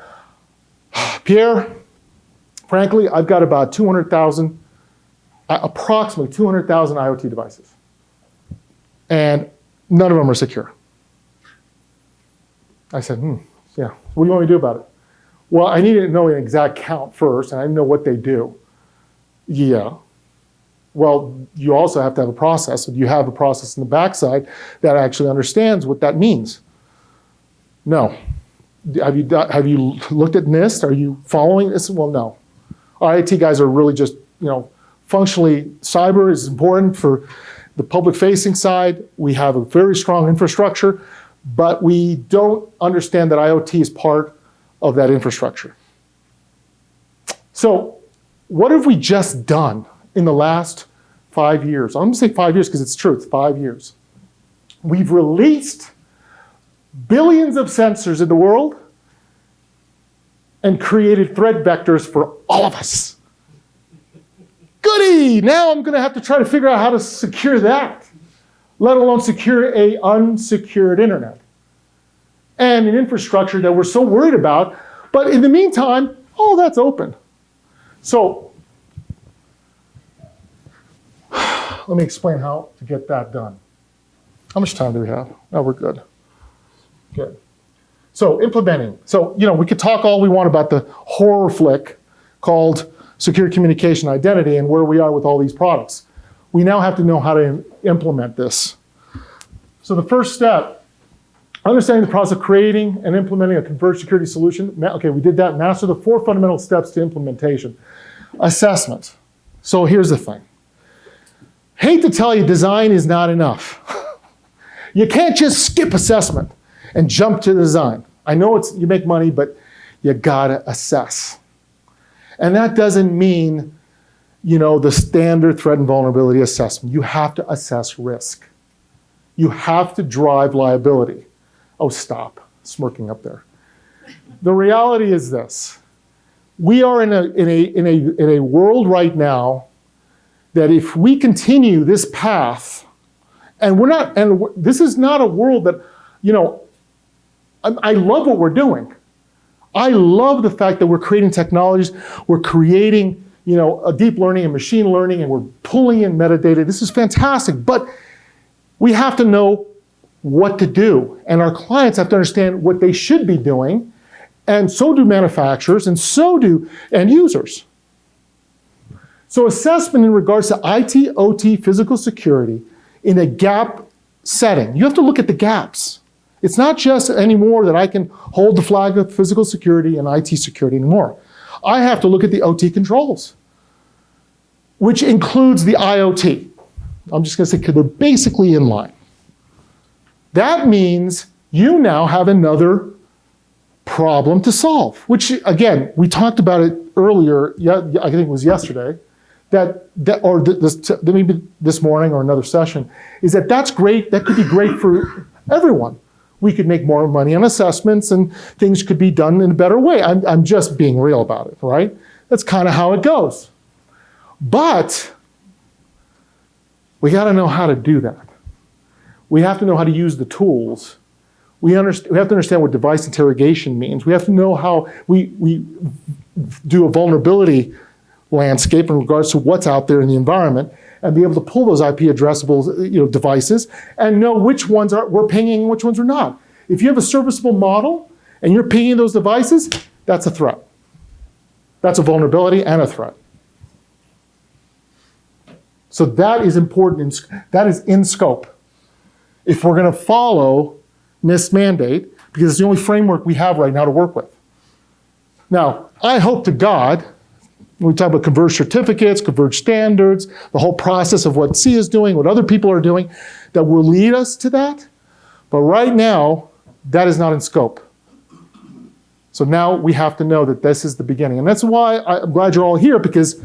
Speaker 1: Pierre, frankly, I've got about 200,000, approximately 200,000 IoT devices. And none of them are secure. I said, yeah, what do you want me to do about it? Well, I need to know an exact count first, and I know what they do. Yeah. Well, you also have to have a process. You have a process in the backside that actually understands what that means. No. Have you looked at NIST? Are you following this? Well, no. Our IT guys are really just, functionally, cyber is important for the public-facing side. We have a very strong infrastructure, but we don't understand that IoT is part of that infrastructure. So what have we just done in the last 5 years? I'm going to say 5 years because it's true, it's 5 years. We've released billions of sensors in the world and created threat vectors for all of us. Goody! Now I'm going to have to try to figure out how to secure that, let alone secure an unsecured internet and an infrastructure that we're so worried about. But in the meantime, all that's open. So let me explain how to get that done. How much time do we have? Oh, we're good. Good. So implementing. So, we could talk all we want about the horror flick called secure communication identity and where we are with all these products. We now have to know how to implement this. So the first step, understanding the process of creating and implementing a converged security solution. Okay, we did that. Master the 4 fundamental steps to implementation. Assessment. So here's the thing. Hate to tell you, design is not enough. You can't just skip assessment and jump to design. I know you make money, but you gotta assess. And that doesn't mean, the standard threat and vulnerability assessment. You have to assess risk. You have to drive liability. Oh, stop smirking up there. The reality is this. We are in a world right now that if we continue this path, and this is not a world that, I love what we're doing. I love the fact that we're creating technologies, we're creating, a deep learning and machine learning, and we're pulling in metadata. This is fantastic, but we have to know what to do. And our clients have to understand what they should be doing, and so do manufacturers, and so do end users. So assessment in regards to IT, OT, physical security in a gap setting. You have to look at the gaps. It's not just anymore that I can hold the flag of physical security and IT security anymore. I have to look at the OT controls, which includes the IoT. I'm just going to say because they're basically in line. That means you now have another problem to solve, which again, we talked about it earlier, I think it was yesterday, maybe this morning or another session, is that that's great. That could be great for everyone. We could make more money on assessments and things could be done in a better way. I'm just being real about it, right? That's kind of how it goes. But we got to know how to do that. We have to know how to use the tools. We have to understand what device interrogation means. We have to know how we do a vulnerability landscape in regards to what's out there in the environment, and be able to pull those IP addressable devices and know which ones we're pinging and which ones are not. If you have a serviceable model and you're pinging those devices, that's a threat. That's a vulnerability and a threat. So that is important. That is in scope. If we're going to follow NIST mandate, because it's the only framework we have right now to work with. Now, I hope to God, when we talk about converged certificates, converged standards, the whole process of what C is doing, what other people are doing, that will lead us to that. But right now, that is not in scope. So now we have to know that this is the beginning. And that's why I'm glad you're all here, because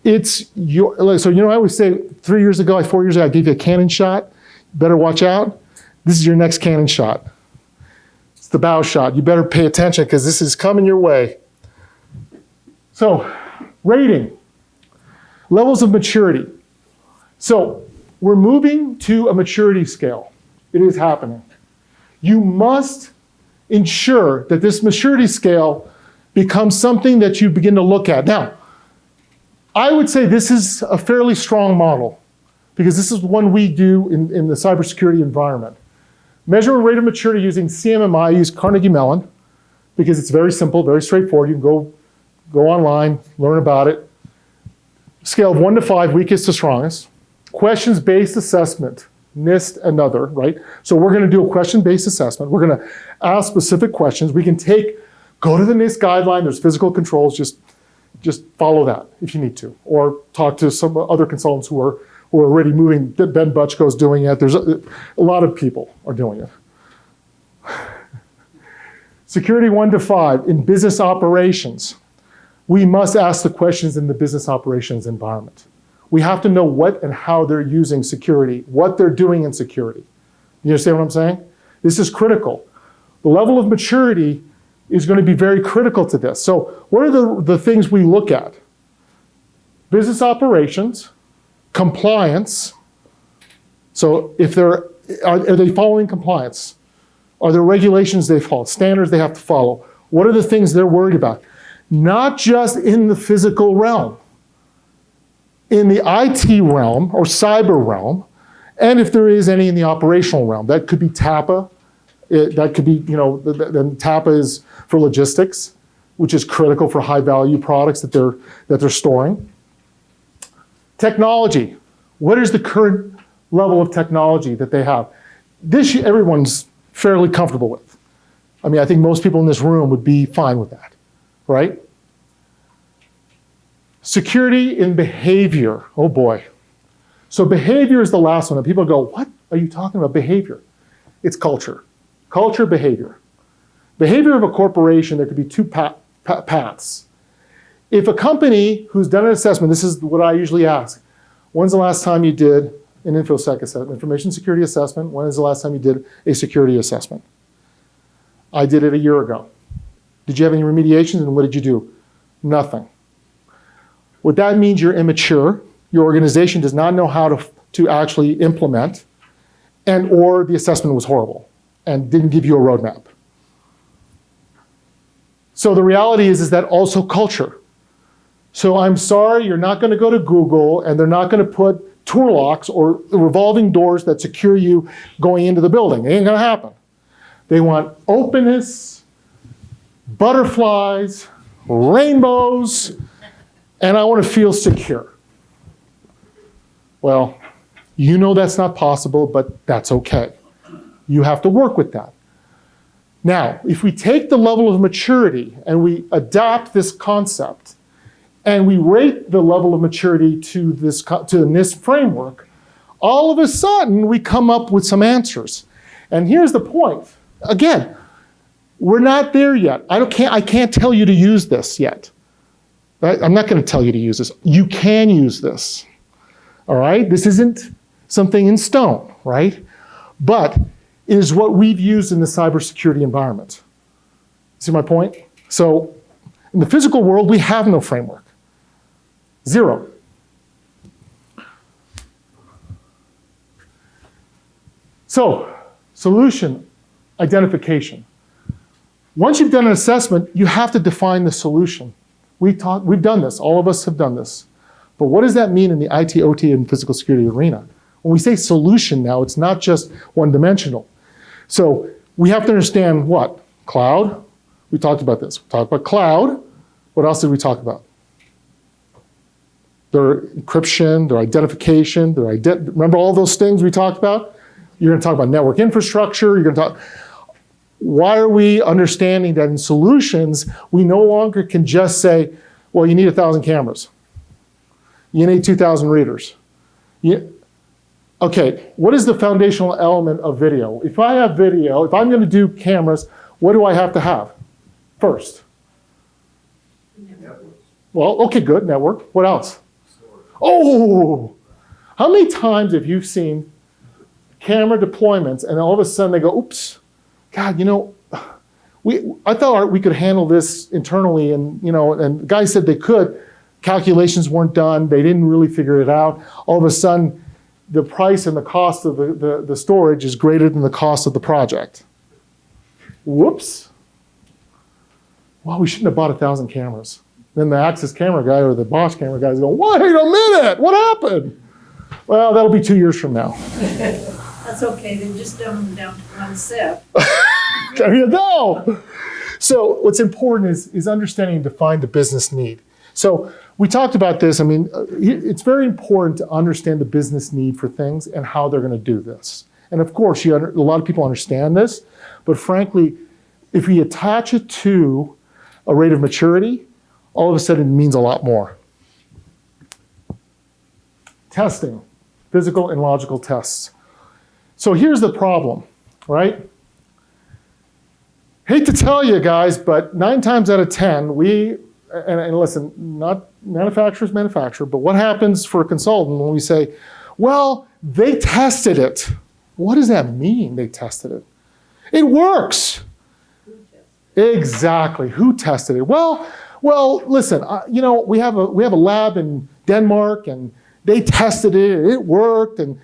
Speaker 1: it's your, so I always say 4 years ago, I gave you a cannon shot. Better watch out. This is your next cannon shot. It's the bow shot. You better pay attention because this is coming your way. So, rating. Levels of maturity. So, we're moving to a maturity scale. It is happening. You must ensure that this maturity scale becomes something that you begin to look at. Now, I would say this is a fairly strong model, because this is one we do in the cybersecurity environment. Measure rate of maturity using CMMI. I use Carnegie Mellon because it's very simple, very straightforward. You can go online, learn about it. Scale of 1 to 5, weakest to strongest. Questions-based assessment, NIST and other, right? So we're going to do a question-based assessment. We're going to ask specific questions. We can go to the NIST guideline. There's physical controls. Just follow that if you need to, or talk to some other consultants who are already moving. Ben Butchko's doing it. There's a lot of people are doing it. Security 1 to 5 in business operations. We must ask the questions in the business operations environment. We have to know what and how they're using security, what they're doing in security. You understand what I'm saying? This is critical. The level of maturity is going to be very critical to this. So what are the things we look at? Business operations, compliance. So if are they following compliance? Are there regulations they follow, standards they have to follow? What are the things they're worried about? Not just in the physical realm, in the IT realm or cyber realm, and if there is any in the operational realm. That could be TAPA. That could be, then TAPA is for logistics, which is critical for high value products that they're storing. Technology. What is the current level of technology that they have? This everyone's fairly comfortable with. I mean, I think most people in this room would be fine with that, right? Security in behavior. Oh boy. So behavior is the last one. And people go, what are you talking about behavior? It's culture. Culture, behavior. Behavior of a corporation, there could be two paths. If a company who's done an assessment, this is what I usually ask. When's the last time you did an InfoSec assessment, information security assessment? When is the last time you did a security assessment? I did it a year ago. Did you have any remediations, and what did you do? Nothing. What that means, you're immature. Your organization does not know how to actually implement, or the assessment was horrible and didn't give you a roadmap. So the reality is that also culture. So I'm sorry, you're not going to go to Google, and they're not going to put tour locks or revolving doors that secure you going into the building. It ain't going to happen. They want openness, butterflies, rainbows, and I want to feel secure. Well, you know that's not possible, but that's okay. You have to work with that. Now, if we take the level of maturity and we adapt this concept and we rate the level of maturity to the NIST framework, all of a sudden we come up with some answers. And here's the point. Again, we're not there yet. I can't tell you to use this yet. Right? I'm not going to tell you to use this. You can use this. All right? This isn't something in stone, right? But it is what we've used in the cybersecurity environment. See my point? So in the physical world, we have no framework. Zero. So, solution identification. Once you've done an assessment, you have to define the solution. We've done this. All of us have done this. But what does that mean in the IT, OT, and physical security arena? When we say solution now, it's not just one-dimensional. So we have to understand what? Cloud. We talked about this. We talked about cloud. What else did we talk about? Their encryption, their identification, remember all those things we talked about? You're going to talk about network infrastructure. You're going to talk. Why are we understanding that in solutions, we no longer can just say, well, you need 1,000 cameras. You need 2,000 readers. Okay, what is the foundational element of video? If I have video, if I'm going to do cameras, what do I have to have first? Well, okay, good, network. What else? Oh, how many times have you seen camera deployments and all of a sudden they go, oops, God, I thought we could handle this internally, and and guys said they could. Calculations weren't done. They didn't really figure it out. All of a sudden, the price and the cost of the storage is greater than the cost of the project. Whoops. Well, we shouldn't have bought 1,000 cameras. Then the Axis camera guy or the Bosch camera guy is going, wait a minute, what happened? Well, that'll be 2 years from now.
Speaker 2: That's okay, they just dumb them down to one step.
Speaker 1: There you go. So what's important is understanding and define the business need. So we talked about this. I mean, it's very important to understand the business need for things and how they're going to do this. And of course, a lot of people understand this, but frankly, if we attach it to a rate of maturity, all of a sudden it means a lot more. Testing, physical and logical tests. So here's the problem, right? Hate to tell you guys, but 9 times out of 10, and listen, not manufacturers manufacture, but what happens for a consultant when we say, well, they tested it. What does that mean, they tested it? It works. Exactly. Who tested it? Well, listen, we have a lab in Denmark, and they tested it, and it worked, and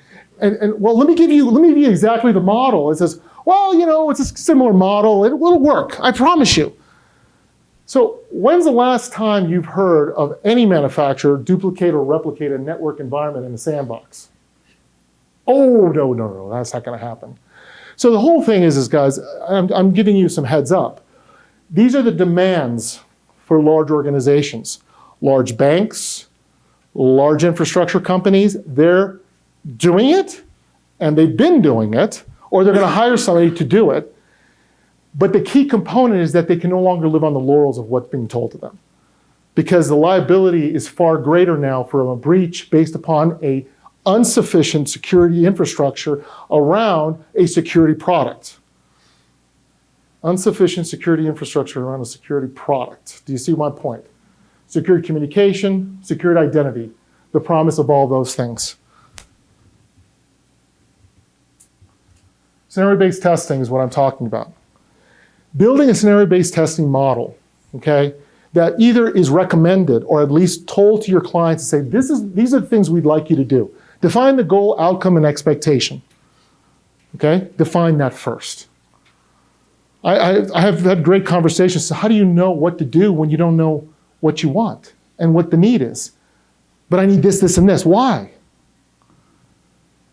Speaker 1: well, let me give you exactly the model. It says, well, it's a similar model. It will work, I promise you. So when's the last time you've heard of any manufacturer duplicate or replicate a network environment in a sandbox? Oh, no, that's not going to happen. So the whole thing is guys, I'm giving you some heads up. These are the demands for large organizations. Large banks, large infrastructure companies, they're doing it, and they've been doing it, or they're going to hire somebody to do it. But the key component is that they can no longer live on the laurels of what's being told to them, because the liability is far greater now for a breach based upon a insufficient security infrastructure around a security product. Insufficient security infrastructure around a security product. Do you see my point? Secure communication, secured identity, the promise of all those things. Scenario-based testing is what I'm talking about. Building a scenario-based testing model, okay, that either is recommended or at least told to your clients to say, these are the things we'd like you to do. Define the goal, outcome, and expectation. Okay, define that first. I have had great conversations. So how do you know what to do when you don't know what you want and what the need is? But I need this, this, and this. Why?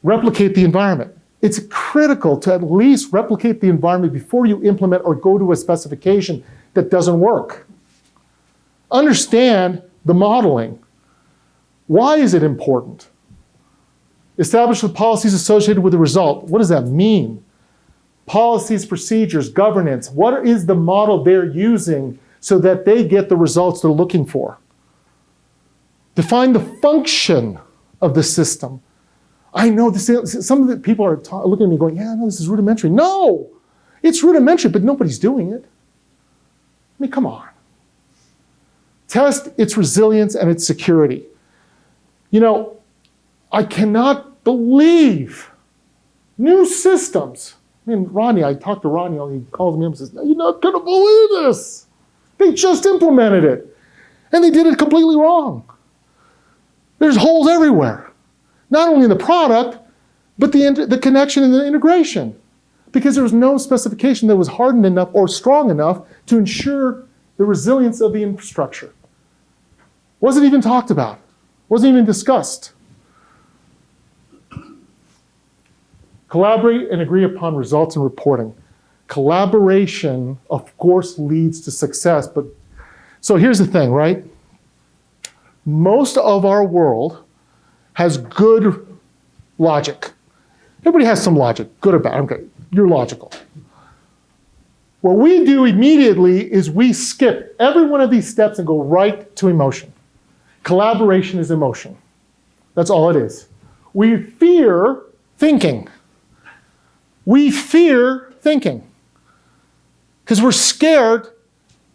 Speaker 1: Replicate the environment. It's critical to at least replicate the environment before you implement or go to a specification that doesn't work. Understand the modeling. Why is it important? Establish the policies associated with the result. What does that mean? Policies, procedures, governance. What is the model they're using so that they get the results they're looking for? Define the function of the system. I know some of the people are looking at me going, yeah, no, this is rudimentary. No, it's rudimentary, but nobody's doing it. I mean, come on. Test its resilience and its security. You know, I cannot believe new systems. I mean, Ronnie, I talked to Ronnie, he calls me up and says, you're not gonna believe this. They just implemented it. And they did it completely wrong. There's holes everywhere. Not only in the product, but the connection and the integration. Because there was no specification that was hardened enough or strong enough to ensure the resilience of the infrastructure. Wasn't even talked about. Wasn't even discussed. Collaborate and agree upon results and reporting. Collaboration, of course, leads to success. But so here's the thing, right? Most of our world has good logic. Everybody has some logic, good or bad. Okay, you're logical. What we do immediately is we skip every one of these steps and go right to emotion. Collaboration is emotion. That's all it is. We fear thinking. We fear thinking because we're scared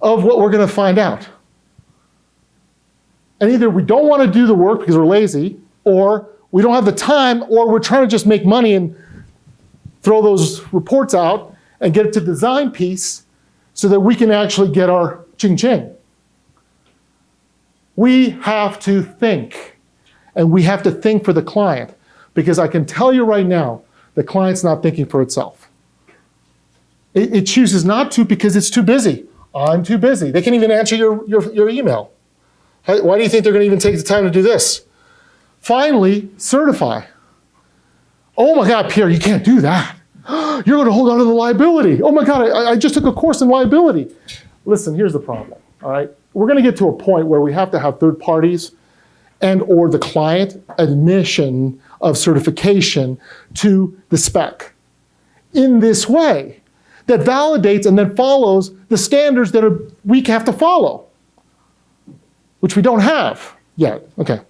Speaker 1: of what we're going to find out. And either we don't want to do the work because we're lazy, or we don't have the time, or we're trying to just make money and throw those reports out and get it to the design piece so that we can actually get our ching-ching. We have to think, and we have to think for the client, because I can tell you right now, the client's not thinking for itself. It chooses not to because it's too busy. I'm too busy. They can't even answer your email. Why do you think they're going to even take the time to do this? Finally, certify. Oh my God, Pierre, you can't do that. You're going to hold on to the liability. Oh my God, I just took a course in liability. Listen, here's the problem, all right? We're going to get to a point where we have to have third parties and or the client admission of certification to the spec in this way that validates and then follows the standards that we have to follow, which we don't have yet. Okay.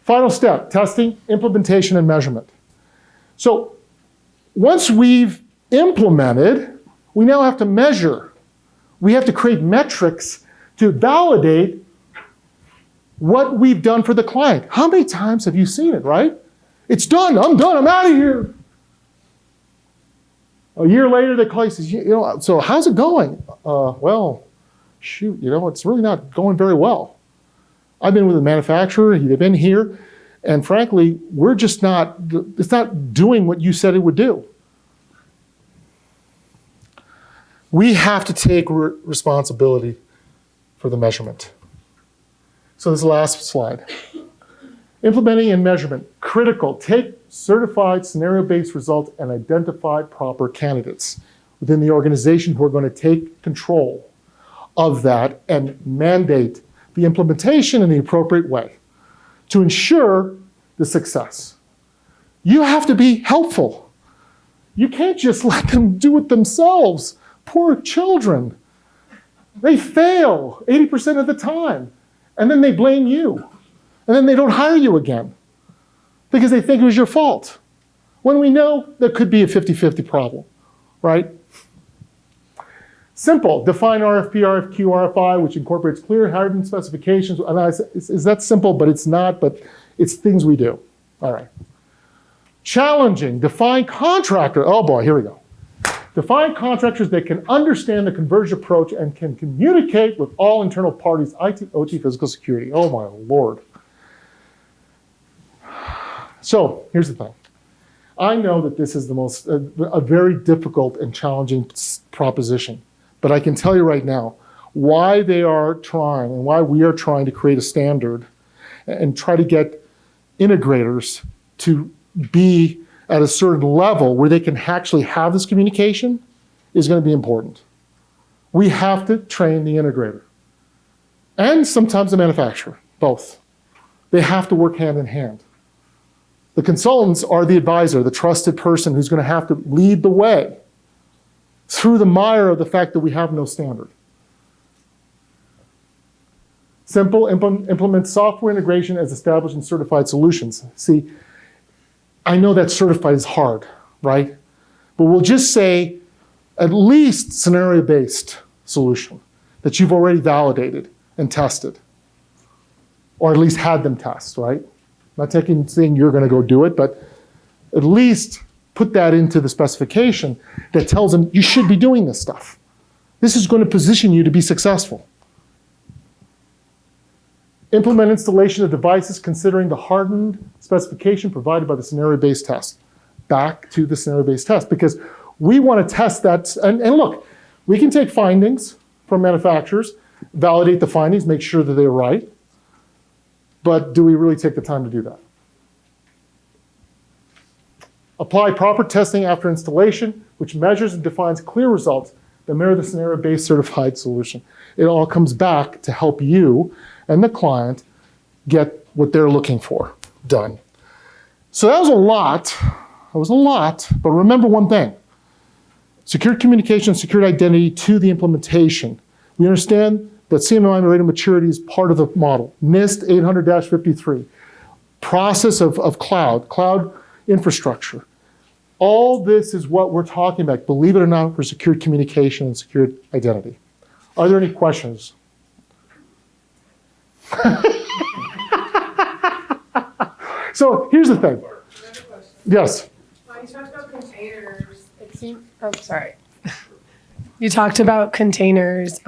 Speaker 1: Final step, testing, implementation, and measurement. So once we've implemented, we now have to measure. We have to create metrics to validate what we've done for the client. How many times have you seen it, right? It's done, I'm out of here. A year later, the client says, so how's it going? Well, shoot, it's really not going very well. I've been with a manufacturer, they've been here, and frankly, it's not doing what you said it would do. We have to take responsibility for the measurement. So this last slide. Implementing and measurement, critical. Take certified scenario-based results and identify proper candidates within the organization who are going to take control of that and mandate the implementation in the appropriate way to ensure the success. You have to be helpful. You can't just let them do it themselves. Poor children. They fail 80% of the time. And then they blame you. And then they don't hire you again because they think it was your fault. When we know there could be a 50-50 problem, right? Simple, define RFP, RFQ, RFI, which incorporates clear hardened specifications. And is that simple? But it's not, but it's things we do. All right. Challenging, define contractor. Oh boy, here we go. Define contractors that can understand the converged approach and can communicate with all internal parties, IT, OT, physical security. Oh my Lord. So here's the thing. I know that this is a very difficult and challenging proposition, but I can tell you right now why they are trying and why we are trying to create a standard and try to get integrators to be at a certain level where they can actually have this communication is going to be important. We have to train the integrator and sometimes the manufacturer, both. They have to work hand in hand. The consultants are the advisor, the trusted person who's going to have to lead the way through the mire of the fact that we have no standard. Simple, implement software integration as established in certified solutions. See, I know that certified is hard, right? But we'll just say at least scenario-based solution that you've already validated and tested, or at least had them test, right? Not saying you're going to go do it, but at least put that into the specification that tells them you should be doing this stuff. This is going to position you to be successful. Implement installation of devices considering the hardened specification provided by the scenario-based test. Back to the scenario-based test, because we want to test that. And look, we can take findings from manufacturers, validate the findings, make sure that they're right. But do we really take the time to do that? Apply proper testing after installation, which measures and defines clear results that mirror the scenario-based certified solution. It all comes back to help you and the client get what they're looking for done. So that was a lot. That was a lot, but remember one thing. Secured communication, secured identity to the implementation. We understand that CMMI rate of maturity is part of the model. NIST 800-53. Process of cloud infrastructure. All this is what we're talking about, believe it or not, for secured communication and secured identity. Are there any questions? So here's the thing. Yes.
Speaker 3: You talked about containers. You talked about containers.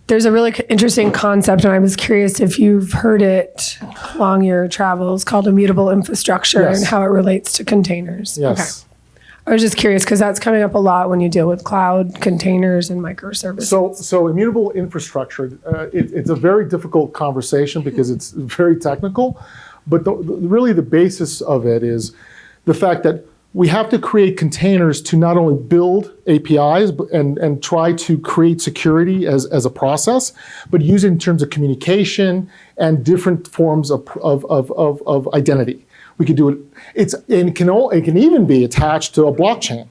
Speaker 3: There's a really interesting concept, and I was curious if you've heard it along your travels, called immutable infrastructure.
Speaker 1: Yes.
Speaker 3: And how it relates to containers.
Speaker 1: Yes.
Speaker 3: Okay. I was just curious because that's coming up a lot when you deal with cloud containers and microservices.
Speaker 1: So immutable infrastructure, it's a very difficult conversation because it's very technical, but really the basis of it is the fact that we have to create containers to not only build APIs and try to create security as a process, but use it in terms of communication and different forms of identity. We could do it. It can even be attached to a blockchain.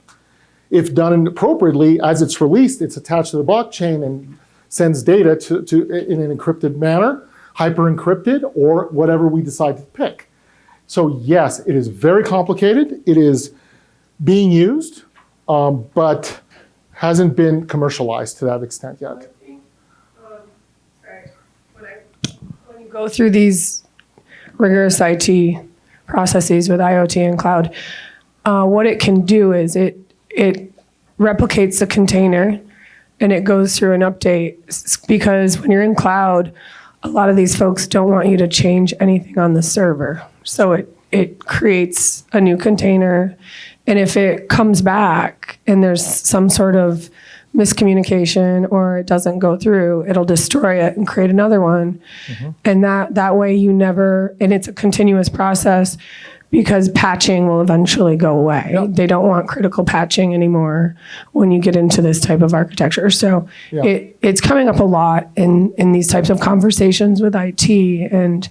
Speaker 1: If done appropriately, as it's released, it's attached to the blockchain and sends data to in an encrypted manner, hyper encrypted, or whatever we decide to pick. So yes, it is very complicated. It is being used, but hasn't been commercialized to that extent yet.
Speaker 3: When you go through these rigorous IT processes with IoT and cloud, what it can do is it replicates the container and it goes through an update, because when you're in cloud, a lot of these folks don't want you to change anything on the server. So it creates a new container, and if it comes back and there's some sort of miscommunication or it doesn't go through, it'll destroy it and create another one. Mm-hmm. And that way you never, and it's a continuous process because patching will eventually go away. Yep. They don't want critical patching anymore when you get into this type of architecture. So it's coming up a lot in these types of conversations with IT, and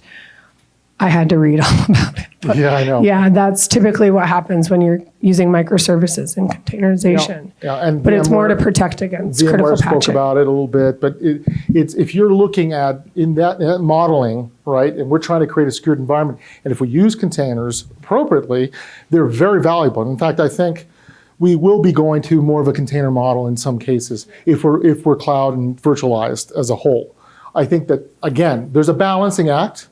Speaker 3: I had to read all about it. But
Speaker 1: yeah, I know.
Speaker 3: Yeah, that's typically what happens when you're using microservices and containerization. But it's more to protect against critical patching.
Speaker 1: Spoke about it a little bit, but it's if you're looking at in that modeling, right, and we're trying to create a secured environment, and if we use containers appropriately, they're very valuable. In fact, I think we will be going to more of a container model in some cases if we're cloud and virtualized as a whole. I think that, again, there's a balancing act.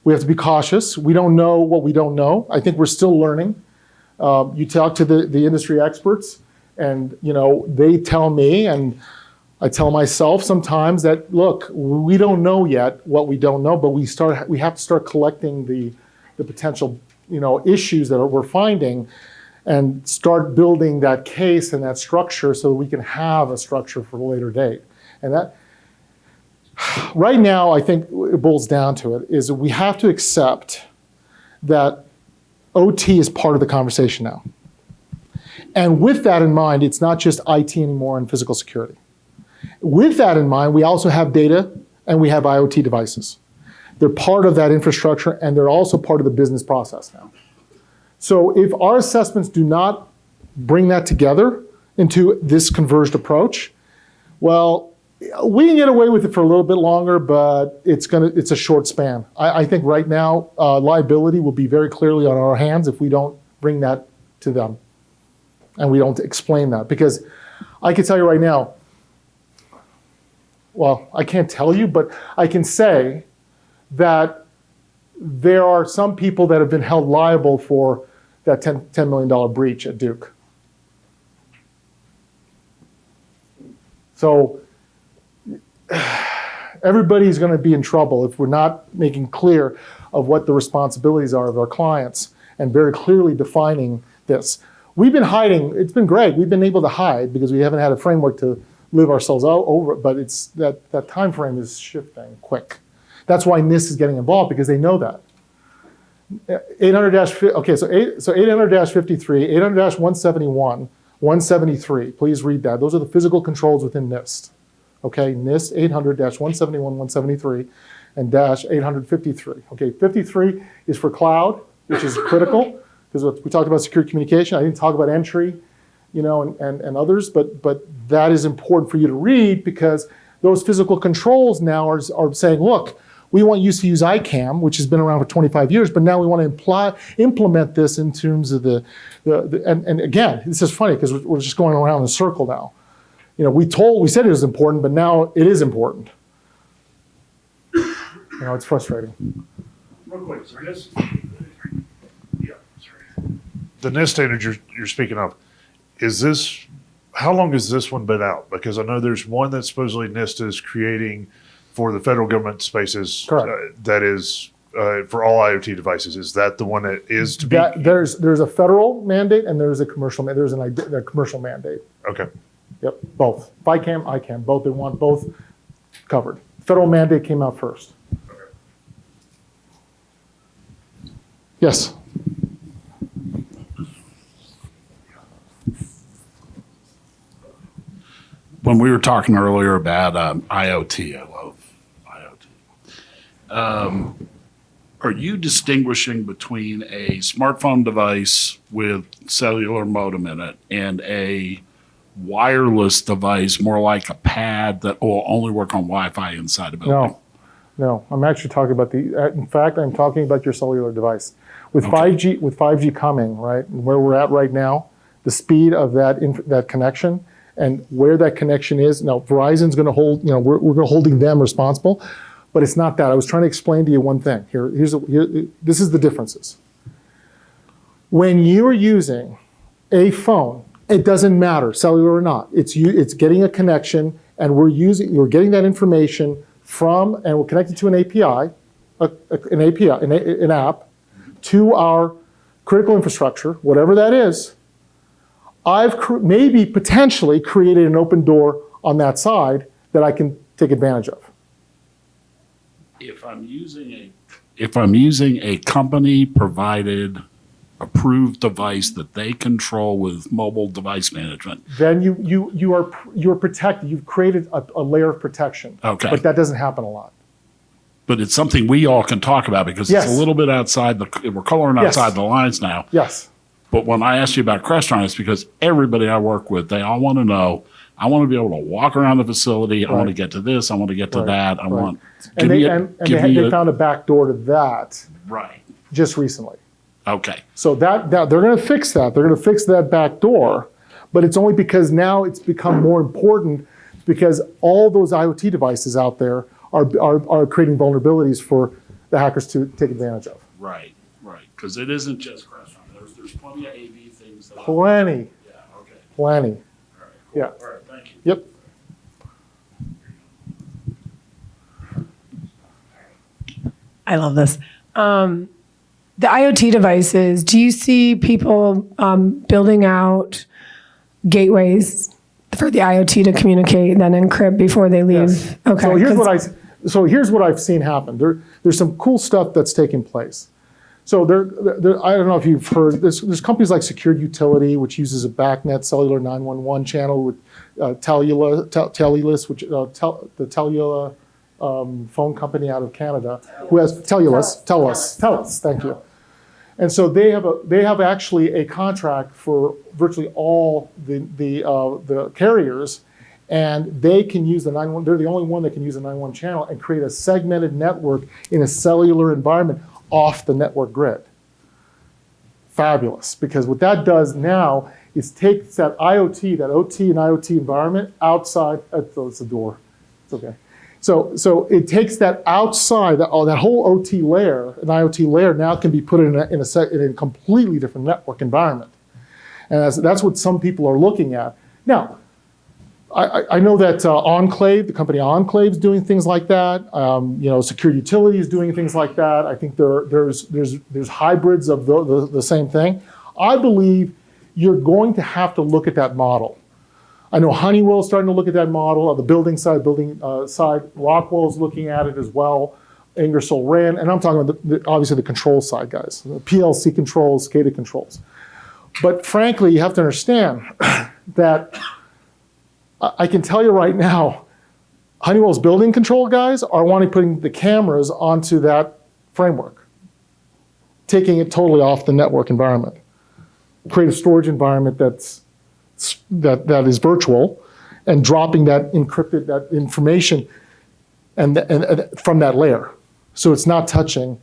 Speaker 1: We have to be cautious. We don't know what we don't know. I think we're still learning. You talk to the industry experts, and they tell me, and I tell myself sometimes that, look, we don't know yet what we don't know, but we have to start collecting the potential issues that we're finding, and start building that case and that structure so that we can have a structure for a later date. And that. Right now, I think it boils down to it is we have to accept that OT is part of the conversation now. And with that in mind, it's not just IT anymore and physical security. With that in mind, we also have data and we have IoT devices. They're part of that infrastructure, and they're also part of the business process now. So if our assessments do not bring that together into this converged approach, well, we can get away with it for a little bit longer, but it's a short span. I think right now, liability will be very clearly on our hands if we don't bring that to them and we don't explain that. Because I can tell you right now, well, I can't tell you, but I can say that there are some people that have been held liable for that $10 million breach at Duke. So everybody's going to be in trouble if we're not making clear of what the responsibilities are of our clients and very clearly defining this. We've been hiding. It's been great. We've been able to hide because we haven't had a framework to live ourselves over, but it's that time frame is shifting quick. That's why NIST is getting involved, because they know that. 800-53, 800-171, 173. Please read that. Those are the physical controls within NIST. Okay, NIST 800-171, 173, and -853. Okay, 53 is for cloud, which is critical, because we talked about secure communication. I didn't talk about entry, and others, but that is important for you to read, because those physical controls now are saying, look, we want you to use ICAM, which has been around for 25 years, but now we want to implement this in terms of and again, this is funny because we're just going around in a circle now. We said it was important, but now it is important. It's frustrating.
Speaker 5: Real quick, so the NIST standard you're speaking of, how long has this one been out? Because I know there's one that supposedly NIST is creating for the federal government spaces. That is for all IoT devices. Is that the one that is to be?
Speaker 1: There's a federal mandate and there's a commercial. There's a commercial mandate.
Speaker 5: Okay.
Speaker 1: Yep, both. ICAM, both. They want both covered. Federal mandate came out first.
Speaker 5: Okay.
Speaker 1: Yes.
Speaker 6: When we were talking earlier about IoT, I love IoT. Are you distinguishing between a smartphone device with cellular modem in it and a wireless device, more like a pad that will only work on Wi-Fi inside a building?
Speaker 1: No. I'm actually talking about in fact, I'm talking about your cellular device. With 5G coming, right, where we're at right now, the speed of that connection and where that connection is. Now, Verizon's going to hold, we're holding them responsible, but it's not that. I was trying to explain to you one thing. This is the differences. When you're using a phone, it doesn't matter, cellular or not. It's getting a connection, and we're getting that information from, and we're connected to an API, an app, to our critical infrastructure, whatever that is. I've maybe potentially created an open door on that side that I can take advantage of.
Speaker 6: If I'm using a company provided approved device that they control with mobile device management,
Speaker 1: then you're protected. You've created a layer of protection.
Speaker 6: Okay.
Speaker 1: But that doesn't happen a lot.
Speaker 6: but it's something we all can talk about because
Speaker 1: Yes.
Speaker 6: it's a little bit outside we're coloring
Speaker 1: Yes.
Speaker 6: outside the lines now.
Speaker 1: Yes.
Speaker 6: But when I asked you about Crestron, it's because everybody I work with, they all want to know, I want to be able to walk around the facility. I want to get to this. I want to get to
Speaker 1: Right.
Speaker 6: that. I want,
Speaker 1: And they found a back door to that
Speaker 6: right.
Speaker 1: just recently.
Speaker 6: Okay.
Speaker 1: So that they're going to fix that. They're going to fix that back door, but it's only because now it's become more important because all those IoT devices out there are creating vulnerabilities for the hackers to take advantage of.
Speaker 6: Right. Right. Because it isn't just Crestron. There's plenty of AV things.
Speaker 1: Plenty.
Speaker 6: Yeah. Okay.
Speaker 1: Plenty.
Speaker 6: All right. Cool.
Speaker 1: Yeah.
Speaker 6: All right. Thank you.
Speaker 1: Yep.
Speaker 3: I love this. The IoT devices, do you see people building out gateways for the IoT to communicate, then encrypt before they leave?
Speaker 1: Yes.
Speaker 3: Okay.
Speaker 1: So here's what I've seen happen. There's some cool stuff that's taking place. So I don't know if you've heard, there's companies like Secured Utility, which uses a BACnet cellular 911 channel with Telulus, which the Telula phone company out of Canada, who has Telus. Thank you. And so they have actually a contract for virtually all the carriers, and they can use the 911. They're the only one that can use the 911 channel and create a segmented network in a cellular environment off the network grid. Fabulous, because what that does now is takes that IoT, that OT and IoT environment outside. It's the door. It's okay. So it takes that outside, that whole OT layer, an IoT layer now can be put in a completely different network environment. And that's what some people are looking at. Now, I know that Enclave, the company Enclave is doing things like that. Security Utility is doing things like that. I think there's hybrids of the same thing. I believe you're going to have to look at that model. I know Honeywell is starting to look at that model on the building side. Rockwell is looking at it as well. Ingersoll Rand, and I'm talking about obviously the control side, guys. The PLC controls, SCADA controls. But frankly, you have to understand that I can tell you right now, Honeywell's building control guys are wanting putting the cameras onto that framework, taking it totally off the network environment, create a storage environment that is virtual, and dropping that encrypted that information and from that layer, so it's not touching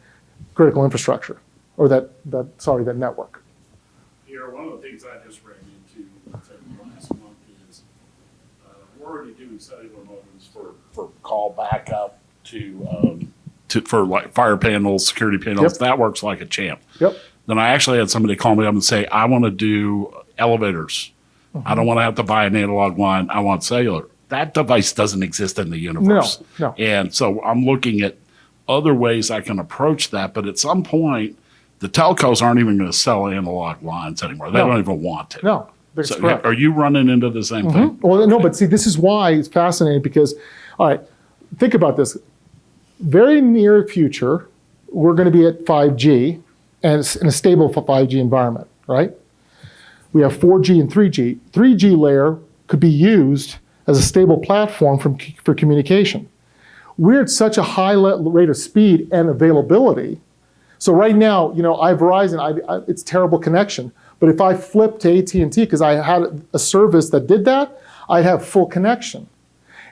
Speaker 1: critical infrastructure or that network.
Speaker 6: Pierre, one of the things I just ran into last month is we're already doing cellular modems for call backup for like fire panels, security panels.
Speaker 1: Yep.
Speaker 6: That works like a champ.
Speaker 1: Yep.
Speaker 6: Then I actually had somebody call me up and say, I want to do elevators. I don't want to have to buy an analog line. I want cellular. That device doesn't exist in the universe.
Speaker 1: No.
Speaker 6: And so I'm looking at other ways I can approach that. But at some point, the telcos aren't even going to sell analog lines anymore. They don't even want to.
Speaker 1: No, that's
Speaker 6: So
Speaker 1: correct.
Speaker 6: are you running into the same thing?
Speaker 1: Well, no, but see, this is why it's fascinating because, all right, think about this. Very near future, we're going to be at 5G and it's in a stable 5G environment, right? We have 4G and 3G. 3G layer could be used as a stable platform for communication. We're at such a high rate of speed and availability. So right now, I have Verizon, it's terrible connection. But if I flip to AT&T, because I had a service that did that, I'd have full connection.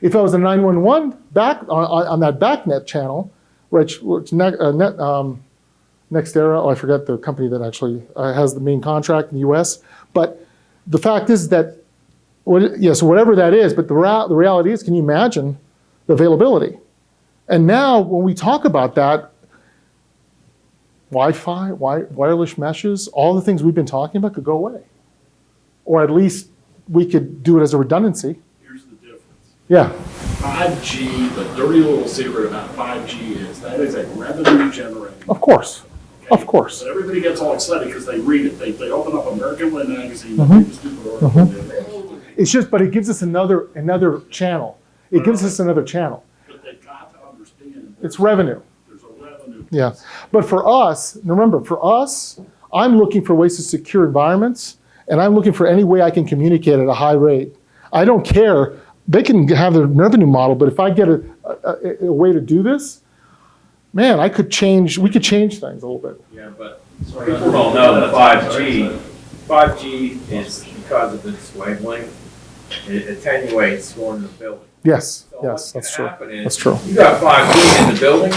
Speaker 1: If I was a 911 back on that backnet channel, which Nextera, I forget the company that actually has the main contract in the US. But the fact is that, so whatever that is, but the reality is, can you imagine the availability? And now when we talk about that, Wi-Fi, wireless meshes, all the things we've been talking about could go away. Or at least we could do it as a redundancy.
Speaker 6: Here's the difference.
Speaker 1: Yeah.
Speaker 6: 5G, the dirty little secret about 5G is that is a revenue generator.
Speaker 1: Of course. Of course.
Speaker 6: But everybody gets all excited because they read it. They open up American Way magazine, they read the stupid article.
Speaker 1: It's just, but it gives us another channel. It gives us another channel.
Speaker 6: But they've got to understand.
Speaker 1: It's revenue.
Speaker 6: There's a revenue.
Speaker 1: Yeah. But for us, remember, I'm looking for ways to secure environments, and I'm looking for any way I can communicate at a high rate. I don't care. They can have their revenue model, but if I get a way to do this, man, we could change things a little bit.
Speaker 7: Yeah, but people don't know that 5G is because of its wavelength, it attenuates going to the building.
Speaker 1: Yes,
Speaker 7: So
Speaker 1: yes,
Speaker 7: what's
Speaker 1: that's
Speaker 7: gonna
Speaker 1: true.
Speaker 7: happen is
Speaker 1: That's true.
Speaker 7: You got 5G in the building,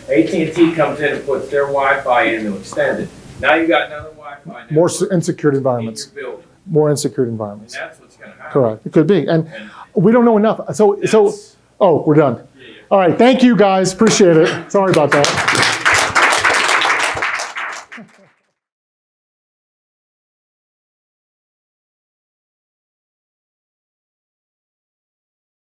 Speaker 7: AT&T comes in and puts their Wi-Fi in to extend it. Now you got another Wi-Fi
Speaker 1: More
Speaker 7: network
Speaker 1: insecure
Speaker 7: in
Speaker 1: environments.
Speaker 7: your building,
Speaker 1: More insecure
Speaker 7: and
Speaker 1: environments.
Speaker 7: that's what's gonna happen.
Speaker 1: Correct. It could be. And
Speaker 7: And
Speaker 1: we don't know enough. So,
Speaker 7: that's-
Speaker 1: we're done. All right. Thank you, guys. Appreciate it. Sorry about that.